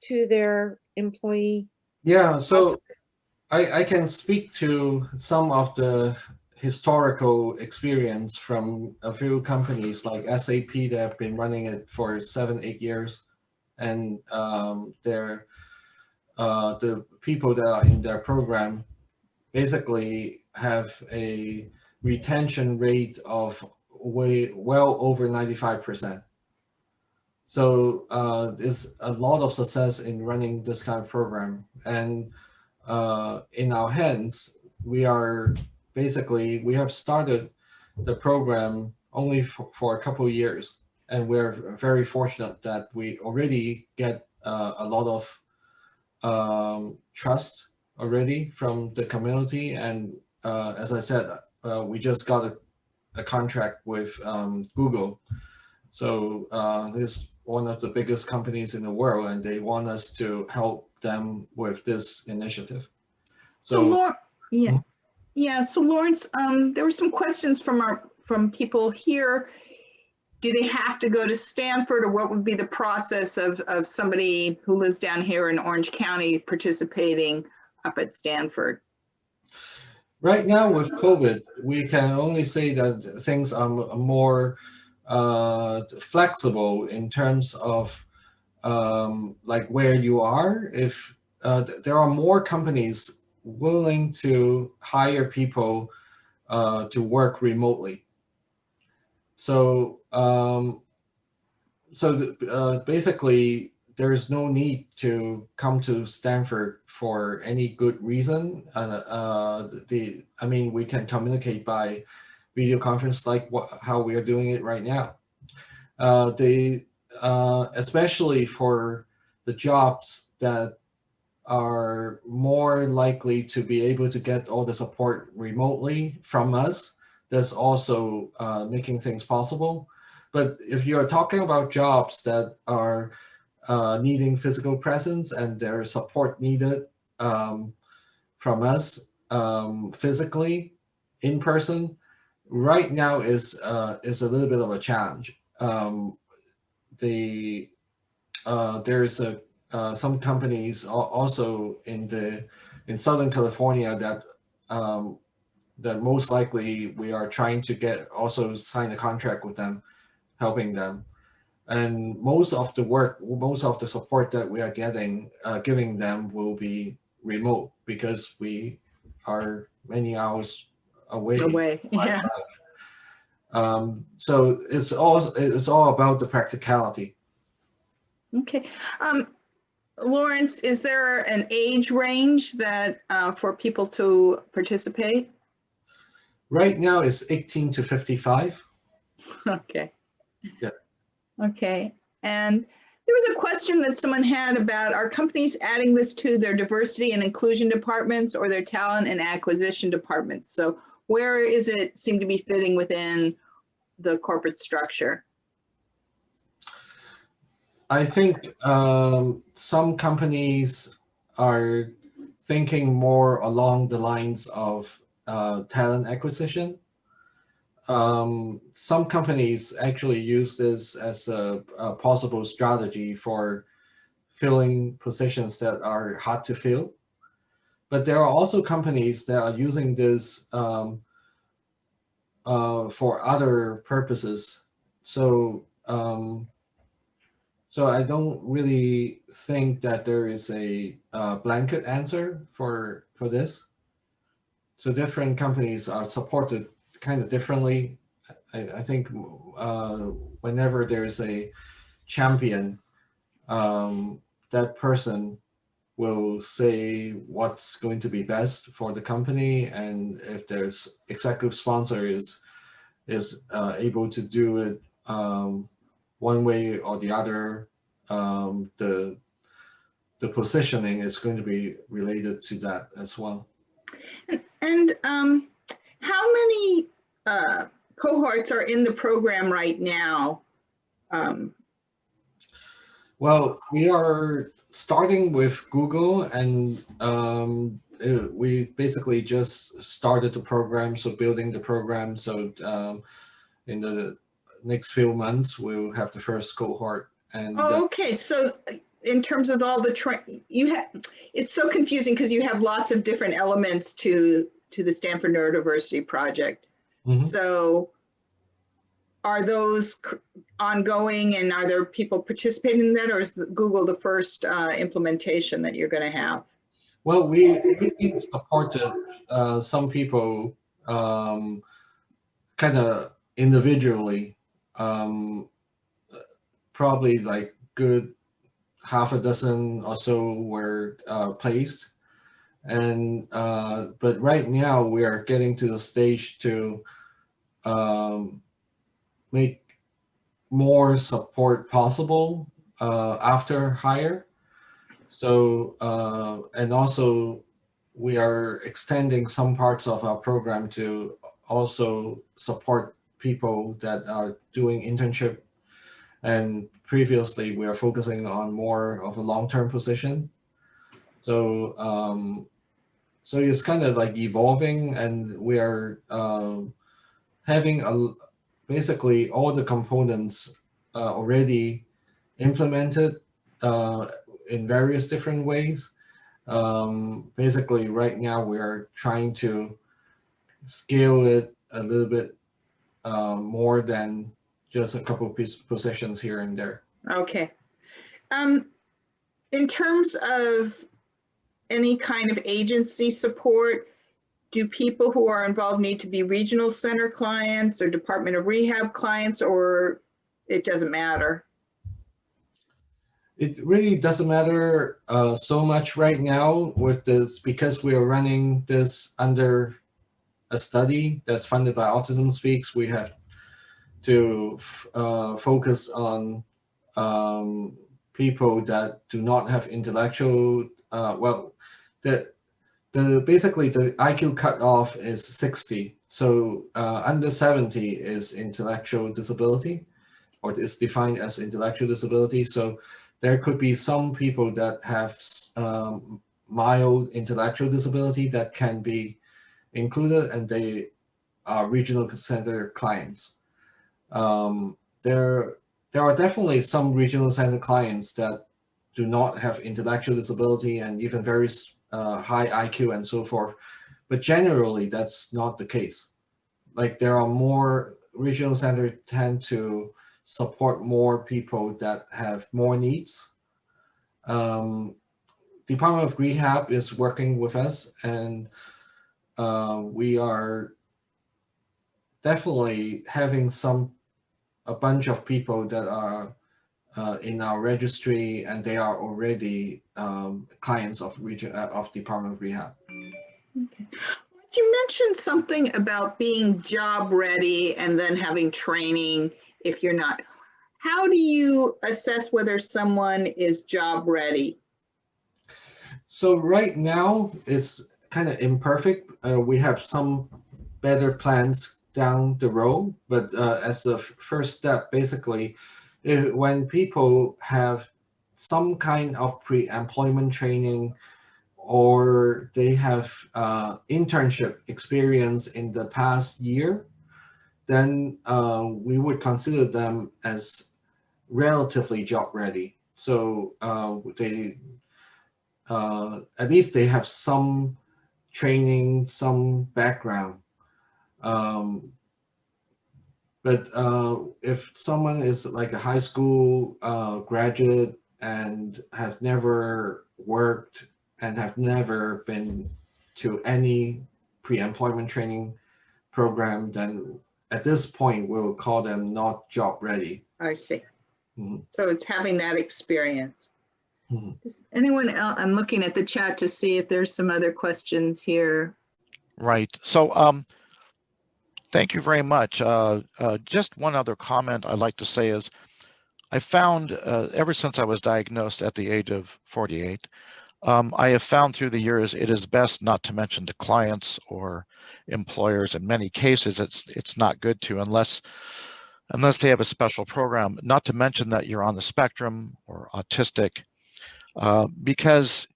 S7: to their employee?
S1: Yeah, so I can speak to some of the historical experience from a few companies like SAP that have been running it for 7-8 years, and the people that are in their program basically have a retention rate of well over 95%. So there's a lot of success in running this kind of program, and in our hands, we have started the program only for a couple of years, and we're very fortunate that we already get a lot of trust already from the community. And as I said, we just got a contract with Google. So this is one of the biggest companies in the world, and they want us to help them with this initiative.
S6: So Lawrence, there were some questions from people here. Do they have to go to Stanford, or what would be the process of somebody who lives down here in Orange County participating up at Stanford?
S1: Right now with COVID, we can only say that things are more flexible in terms of like where you are. If there are more companies willing to hire people to work remotely. So basically, there is no need to come to Stanford for any good reason. We can communicate by video conference like how we are doing it right now. Especially for the jobs that are more likely to be able to get all the support remotely from us, that's also making things possible. But if you're talking about jobs that are needing physical presence and there's support needed from us physically in person, right now is a little bit of a challenge. There's some companies also in Southern California that most likely we are trying to sign a contract with them, helping them. And most of the support that we are giving them will be remote, because we are many hours away.
S6: Yeah.
S1: So it's all about the practicality.
S6: Okay. Lawrence, is there an age range that for people to participate?
S1: Right now it's 18 to 55.
S6: Okay.
S1: Yeah.
S6: Okay. And there was a question that someone had about, are companies adding this to their diversity and inclusion departments or their talent and acquisition departments? So where is it seem to be fitting within the corporate structure?
S1: I think some companies are thinking more along the lines of talent acquisition. Some companies actually use this as a possible strategy for filling positions that are hard to fill. But there are also companies that are using this for other purposes. So so I don't really think that there is a blanket answer for this. So different companies are supported kind of differently. I think whenever there is a champion, that person will say what's going to be best for the company, and if there's executive sponsor is able to do it one way or the other, the positioning is going to be related to that as well.
S6: And how many cohorts are in the program right now?
S1: Well, we are starting with Google, and we basically just started the program, so building the program. So in the next few months, we'll have the first cohort. And
S6: okay, so in terms of all the it's so confusing because you have lots of different elements to the Stanford Neurodiversity Project.
S1: Mhm.
S6: So are those ongoing, and are there people participating in that, or is Google the first implementation that you're going to have?
S1: Well, we supported some people kind of individually, probably like good half a dozen or so were placed. And but right now we are getting to the stage to make more support possible after hire. So and also we are extending some parts of our program to also support people that are doing internship, and previously we are focusing on more of a long-term position. So so it's kind of like evolving, and we are having basically all the components already implemented in various different ways. Basically, right now we are trying to scale it a little bit more than just a couple of positions here and there.
S6: Okay. In terms of any kind of agency support, do people who are involved need to be regional center clients or Department of Rehab clients, or it doesn't matter?
S1: It really doesn't matter so much right now with this, because we are running this under a study that's funded by Autism Speaks. We have to focus on people that do not have intellectual, well, basically the IQ cutoff is 60. So under 70 is intellectual disability, or is defined as intellectual disability. So there could be some people that have mild intellectual disability that can be included, and they are regional center clients. There are definitely some regional center clients that do not have intellectual disability and even very high IQ and so forth, but generally that's not the case. Like there are more regional centers tend to support more people that have more needs. Department of Rehab is working with us, and we are definitely having a bunch of people that are in our registry, and they are already clients of Department of Rehab.
S6: Okay. What's you mentioned something about being job ready and then having training if you're not. How do you assess whether someone is job ready?
S1: So right now it's kind of imperfect. We have some better plans down the road, but as a first step, basically, when people have some kind of pre-employment training or they have internship experience in the past year, then we would consider them as relatively job ready. So they at least they have some training, some background. But if someone is like a high school graduate and has never worked and have never been to any pre-employment training program, then at this point we'll call them not job ready.
S6: I see.
S1: Mhm.
S6: So it's having that experience.
S1: Mhm.
S6: Does anyone else? I'm looking at the chat to see if there's some other questions here.
S8: Right. So thank you very much. Just one other comment I'd like to say is I found ever since I was diagnosed at the age of 48, I have found through the years it is best not to mention to clients or employers. In many cases, it's not good to unless they have a special program, not to mention that you're on the spectrum or autistic, because,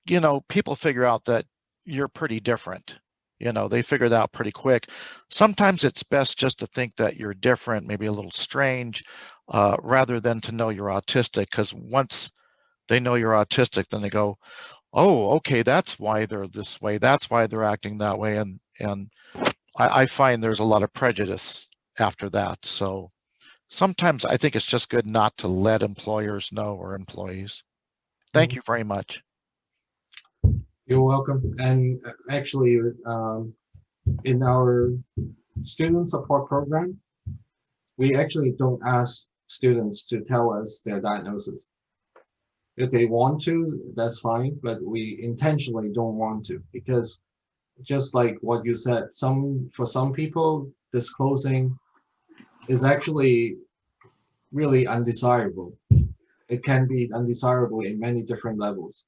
S8: you know, people figure out that you're pretty different. You know, they figure it out pretty quick. Sometimes it's best just to think that you're different, maybe a little strange, rather than to know you're autistic, because once they know you're autistic, then they go, oh, okay, that's why they're this way. That's why they're acting that way. And I find there's a lot of prejudice after that. So sometimes I think it's just good not to let employers know or employees. Thank you very much.
S1: You're welcome. And actually, in our student support program, we actually don't ask students to tell us their diagnosis. If they want to, that's fine, but we intentionally don't want to, because just like what you said, for some people, disclosing is actually really undesirable. It can be undesirable in many different levels.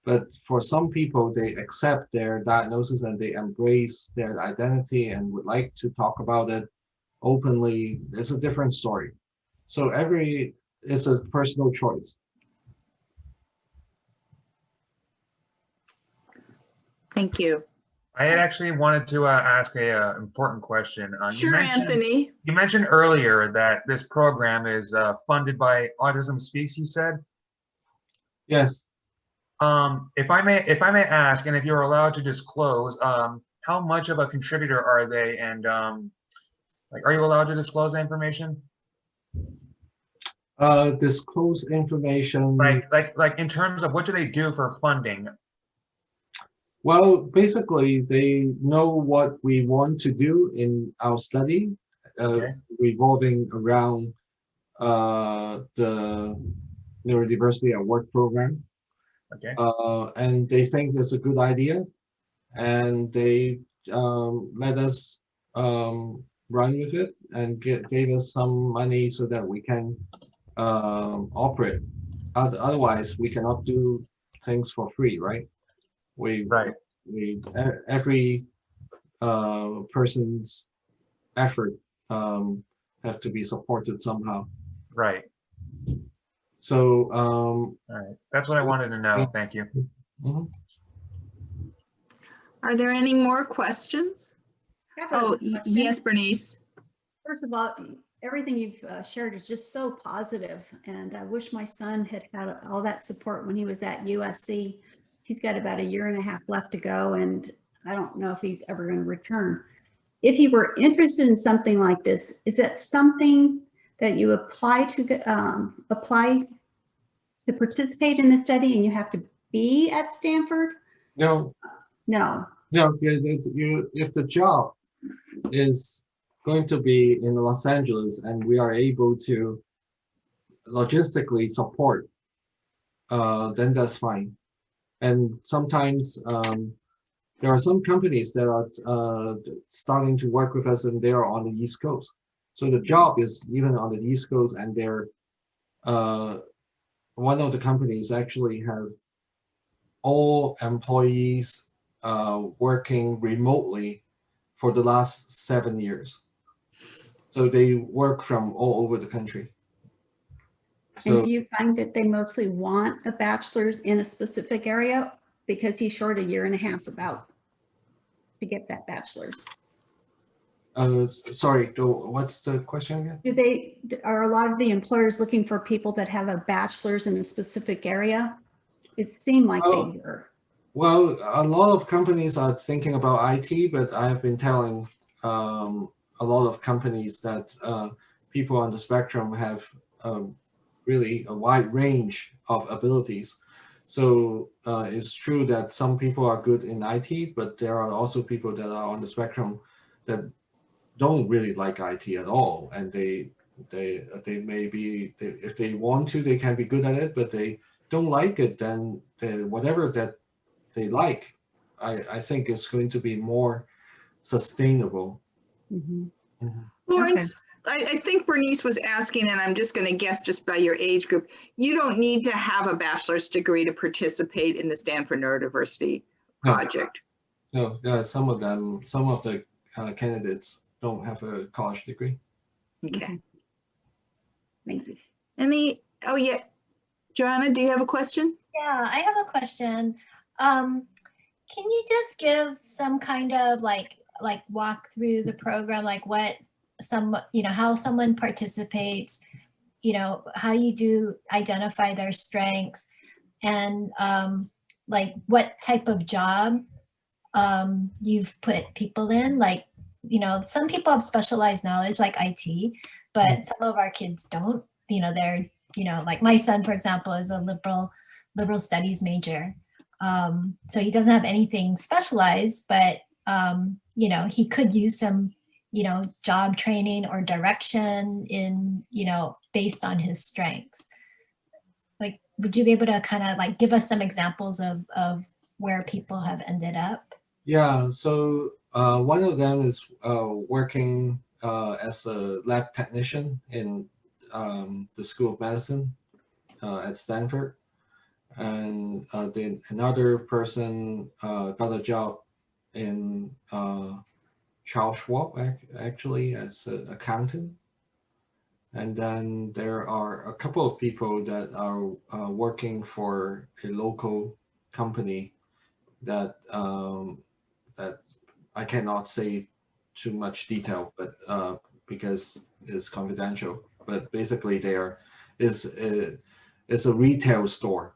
S1: But for some people, they accept their diagnosis and they embrace their identity and would like to talk about it openly. It's a different story. So it's a personal choice.
S6: Thank you.
S9: I had actually wanted to ask a important question.
S6: Sure, Anthony.
S9: You mentioned earlier that this program is funded by Autism Speaks, you said?
S1: Yes.
S9: If I may ask, and if you're allowed to disclose, how much of a contributor are they, and like, are you allowed to disclose the information?
S1: Disclose information.
S9: Like in terms of what do they do for funding?
S1: Well, basically, they know what we want to do in our study,
S9: Okay.
S1: revolving around the Neurodiversity at Work program.
S9: Okay.
S1: And they think it's a good idea, and they let us run with it and gave us some money so that we can operate. Otherwise, we cannot do things for free, right? Every person's effort have to be supported somehow.
S9: Right.
S1: So
S9: all right, that's what I wanted to know. Thank you.
S1: Mhm.
S6: Are there any more questions?
S10: I have a question.
S6: Yes, Bernice.
S10: First of all, everything you've shared is just so positive, and I wish my son had had all that support when he was at USC. He's got about 1.5 years left to go, and I don't know if he's ever going to return. If he were interested in something like this, is that something that you apply to participate in the study, and you have to be at Stanford?
S1: No. If the job is going to be in Los Angeles and we are able to logistically support, then that's fine. And sometimes there are some companies that are starting to work with us, and they are on the East Coast. So the job is even on the East Coast, and they're one of the companies actually have all employees working remotely for the last 7 years. So they work from all over the country.
S10: And do you find that they mostly want a bachelor's in a specific area? Because he's short a year and a half about to get that bachelor's.
S1: Sorry, what's the question again?
S10: Are a lot of the employers looking for people that have a bachelor's in a specific area? It seemed like they were.
S1: Well, a lot of companies are thinking about IT, but I have been telling a lot of companies that people on the spectrum have really a wide range of abilities. So it's true that some people are good in IT, but there are also people that are on the spectrum that don't really like IT at all, and they may be, if they want to, they can be good at it, but they don't like it, then whatever that they like, I think is going to be more sustainable.
S10: Mm-hmm.
S1: Mm-hmm.
S6: Lawrence, okay. I think Bernice was asking, and I'm just going to guess just by your age group, you don't need to have a bachelor's degree to participate in the Stanford Neurodiversity Project.
S1: No, some of the candidates don't have a college degree.
S6: Okay.
S10: Thank you.
S6: Oh yeah, Joanna, do you have a question?
S11: Yeah, I have a question. Can you just give some kind of like walk through the program, like what how someone participates, how you do identify their strengths, and like what type of job you've put people in? Like, some people have specialized knowledge like IT, but some of our kids don't. They're, like my son, for example, is a liberal studies major. So he doesn't have anything specialized, but he could use some, job training or direction in, based on his strengths. Like, would you be able to kind of like give us some examples of where people have ended up?
S1: Yeah, so one of them is working as a lab technician in the School of Medicine at Stanford. And then another person got a job in Charles Schwab, actually, as an accountant. And then there are a couple of people that are working for a local company that that I cannot say too much detail, but because it's confidential. But basically, it's a retail store.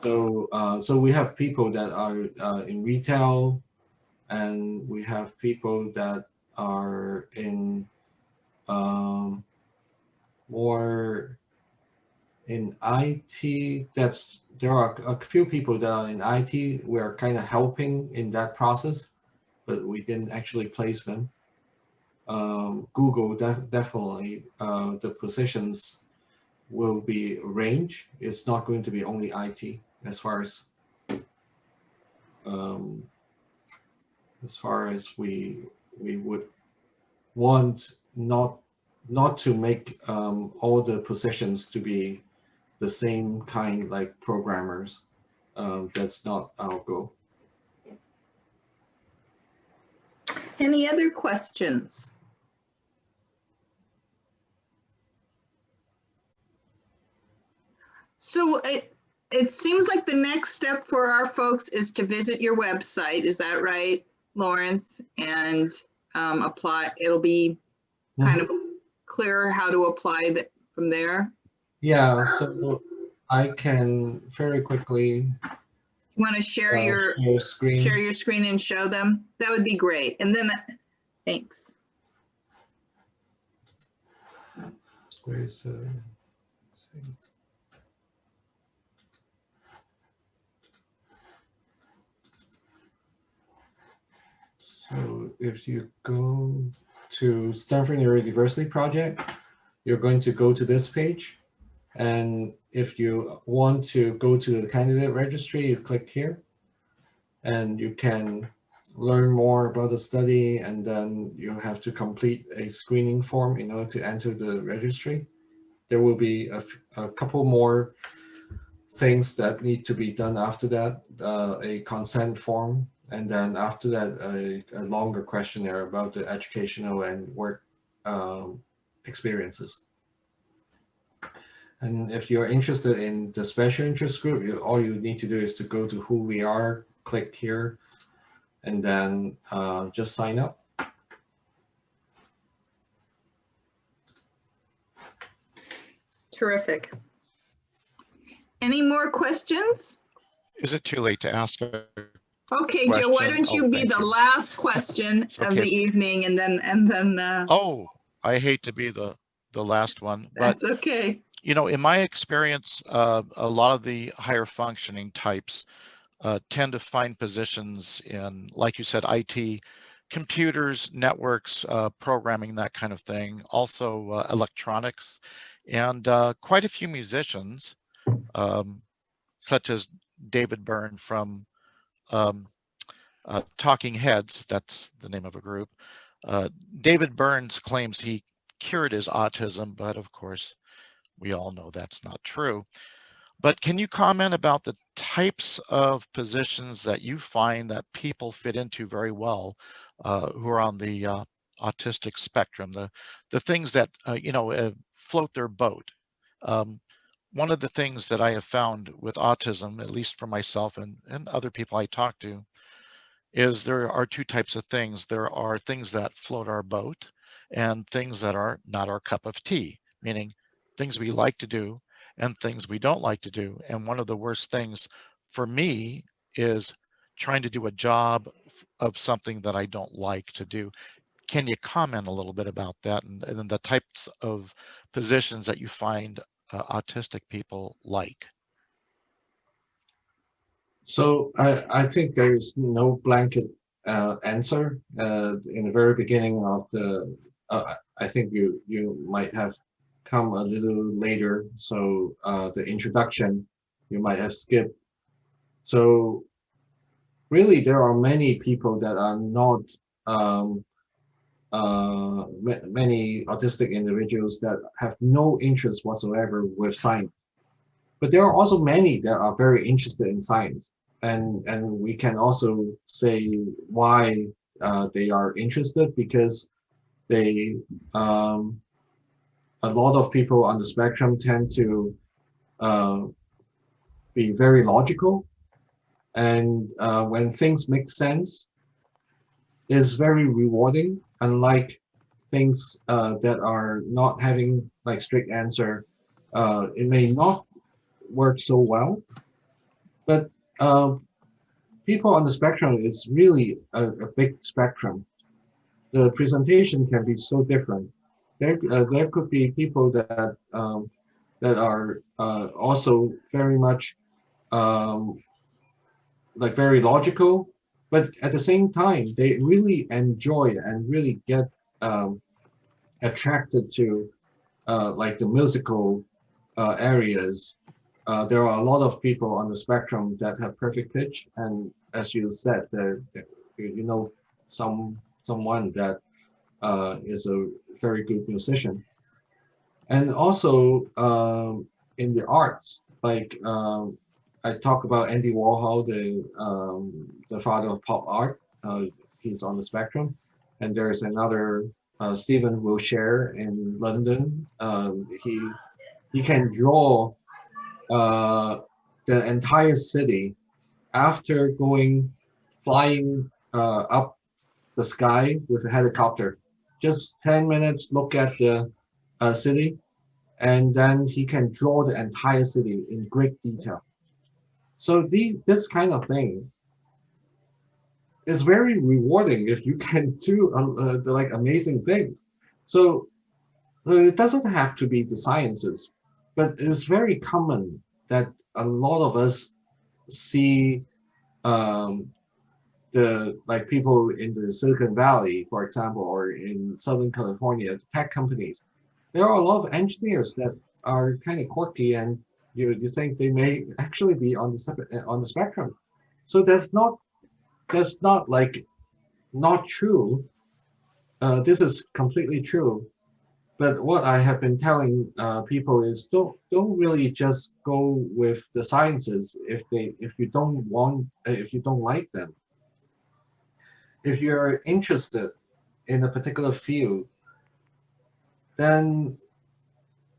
S1: So we have people that are in retail, and we have people that are in more in IT. There are a few people that are in IT. We are kind of helping in that process, but we didn't actually place them. Google definitely the positions will be a range. It's not going to be only IT as far as we would want not to make all the positions to be the same kind, like programmers. That's not our goal.
S6: Any other questions? So it seems like the next step for our folks is to visit your website. Is that right, Lawrence? And apply. It'll be kind of clearer how to apply that from there.
S1: Yeah, so I can very quickly.
S6: You want to share your screen and show them? That would be great. And then, thanks.
S1: Where's so if you go to Stanford Neurodiversity Project, you're going to go to this page. And if you want to go to the candidate registry, you click here. and you can learn more about the study, and then you have to complete a screening form in order to enter the registry. There will be a couple more things that need to be done after that, a consent form, and then after that, a longer questionnaire about the educational and work experiences. And if you're interested in the special interest group, all you need to do is to go to Who We Are, click here, and then just sign up.
S6: Terrific. Any more questions?
S8: Is it too late to ask a
S6: Okay, Joe, why
S8: question?
S6: don't you
S8: Oh,
S6: be
S8: thank
S6: the
S8: you.
S6: last question of
S8: okay.
S6: the evening, and then
S8: Oh, I hate to be the last one, but
S6: that's okay.
S8: you know, in my experience, a lot of the higher functioning types tend to find positions in, like you said, IT, computers, networks, programming, that kind of thing, also electronics, and quite a few musicians, such as David Byrne from Talking Heads, that's the name of a group. David Burns claims he cured his autism, but of course, we all know that's not true. But can you comment about the types of positions that you find that people fit into very well who are on the autistic spectrum, the things that, float their boat? One of the things that I have found with autism, at least for myself and other people I talk to, is there are two types of things. There are things that float our boat and things that are not our cup of tea, meaning things we like to do and things we don't like to do. And one of the worst things for me is trying to do a job of something that I don't like to do. Can you comment a little bit about that and then the types of positions that you find autistic people like?
S1: So I think there is no blanket answer. In the very beginning of the, I think you might have come a little later. So the introduction, you might have skipped. So really, there are many people that are not, many autistic individuals that have no interest whatsoever with science. But there are also many that are very interested in science. And we can also say why they are interested, because they, a lot of people on the spectrum tend to be very logical. And when things make sense, it's very rewarding, unlike things that are not having like strict answer. It may not work so well, but people on the spectrum is really a big spectrum. The presentation can be so different. There could be people that that are also very much like very logical, but at the same time they really enjoy and really get attracted to like the musical areas. There are a lot of people on the spectrum that have perfect pitch, and as you said, you know someone that is a very good musician. And also in the arts, like I talk about Andy Warhol, the father of pop art. He's on the spectrum, and there's another Stephen Wilshire in London. He can draw the entire city after flying up the sky with a helicopter. Just 10 minutes, look at the city, and then he can draw the entire city in great detail. So this kind of thing is very rewarding if you can do like amazing things. So it doesn't have to be the sciences, but it's very common that a lot of us see the like people in the Silicon Valley, for example, or in Southern California, tech companies. There are a lot of engineers that are kind of quirky, and you think they may actually be on the spectrum. So that's not that's not like not true. This is completely true. But what I have been telling people is don't really just go with the sciences if you don't like them. If you're interested in a particular field, then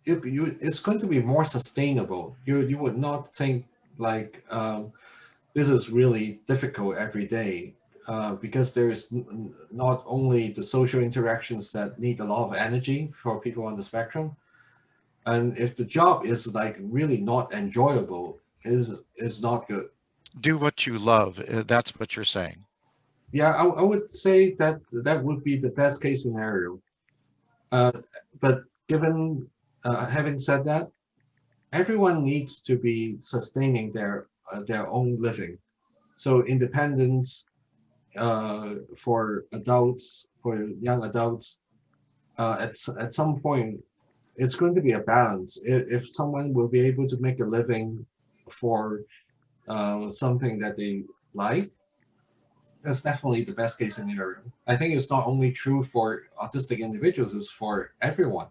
S1: it's going to be more sustainable. You would not think like this is really difficult every day because there is not only the social interactions that need a lot of energy for people on the spectrum, and if the job is like really not enjoyable, is not good.
S8: Do what you love. That's what you're saying.
S1: Yeah, I would say that that would be the best case scenario. But given having said that, everyone needs to be sustaining their own living. So independence for adults, for young adults, at some point, it's going to be a balance. If someone will be able to make a living for something that they like, that's definitely the best case scenario. I think it's not only true for autistic individuals, it's for everyone.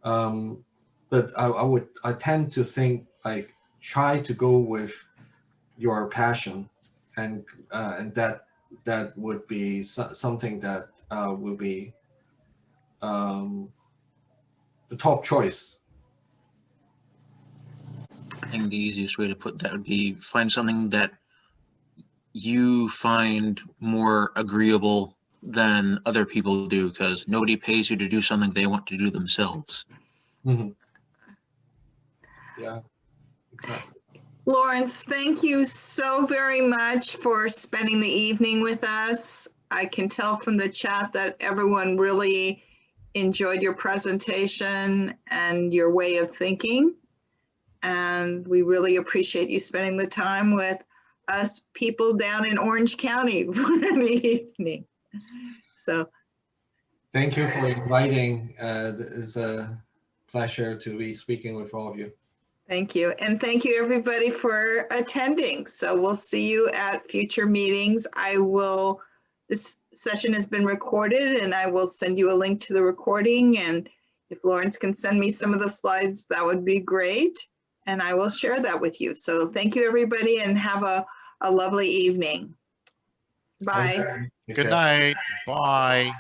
S1: But I tend to think like try to go with your passion, and that would be something that will be the top choice.
S12: I think the easiest way to put that would be find something that you find more agreeable than other people do, because nobody pays you to do something they want to do themselves.
S1: Mm-hmm. Yeah, exactly.
S6: Lawrence, thank you so very much for spending the evening with us. I can tell from the chat that everyone really enjoyed your presentation and your way of thinking. And we really appreciate you spending the time with us people down in Orange County for the evening. So
S1: thank you for inviting. It's a pleasure to be speaking with all of you.
S6: thank you. And thank you everybody for attending. So we'll see you at future meetings. This session has been recorded and I will send you a link to the recording. And if Lawrence can send me some of the slides, that would be great. And I will share that with you. So thank you everybody and have a lovely evening. Bye.
S1: Okay.
S8: Good night. Bye.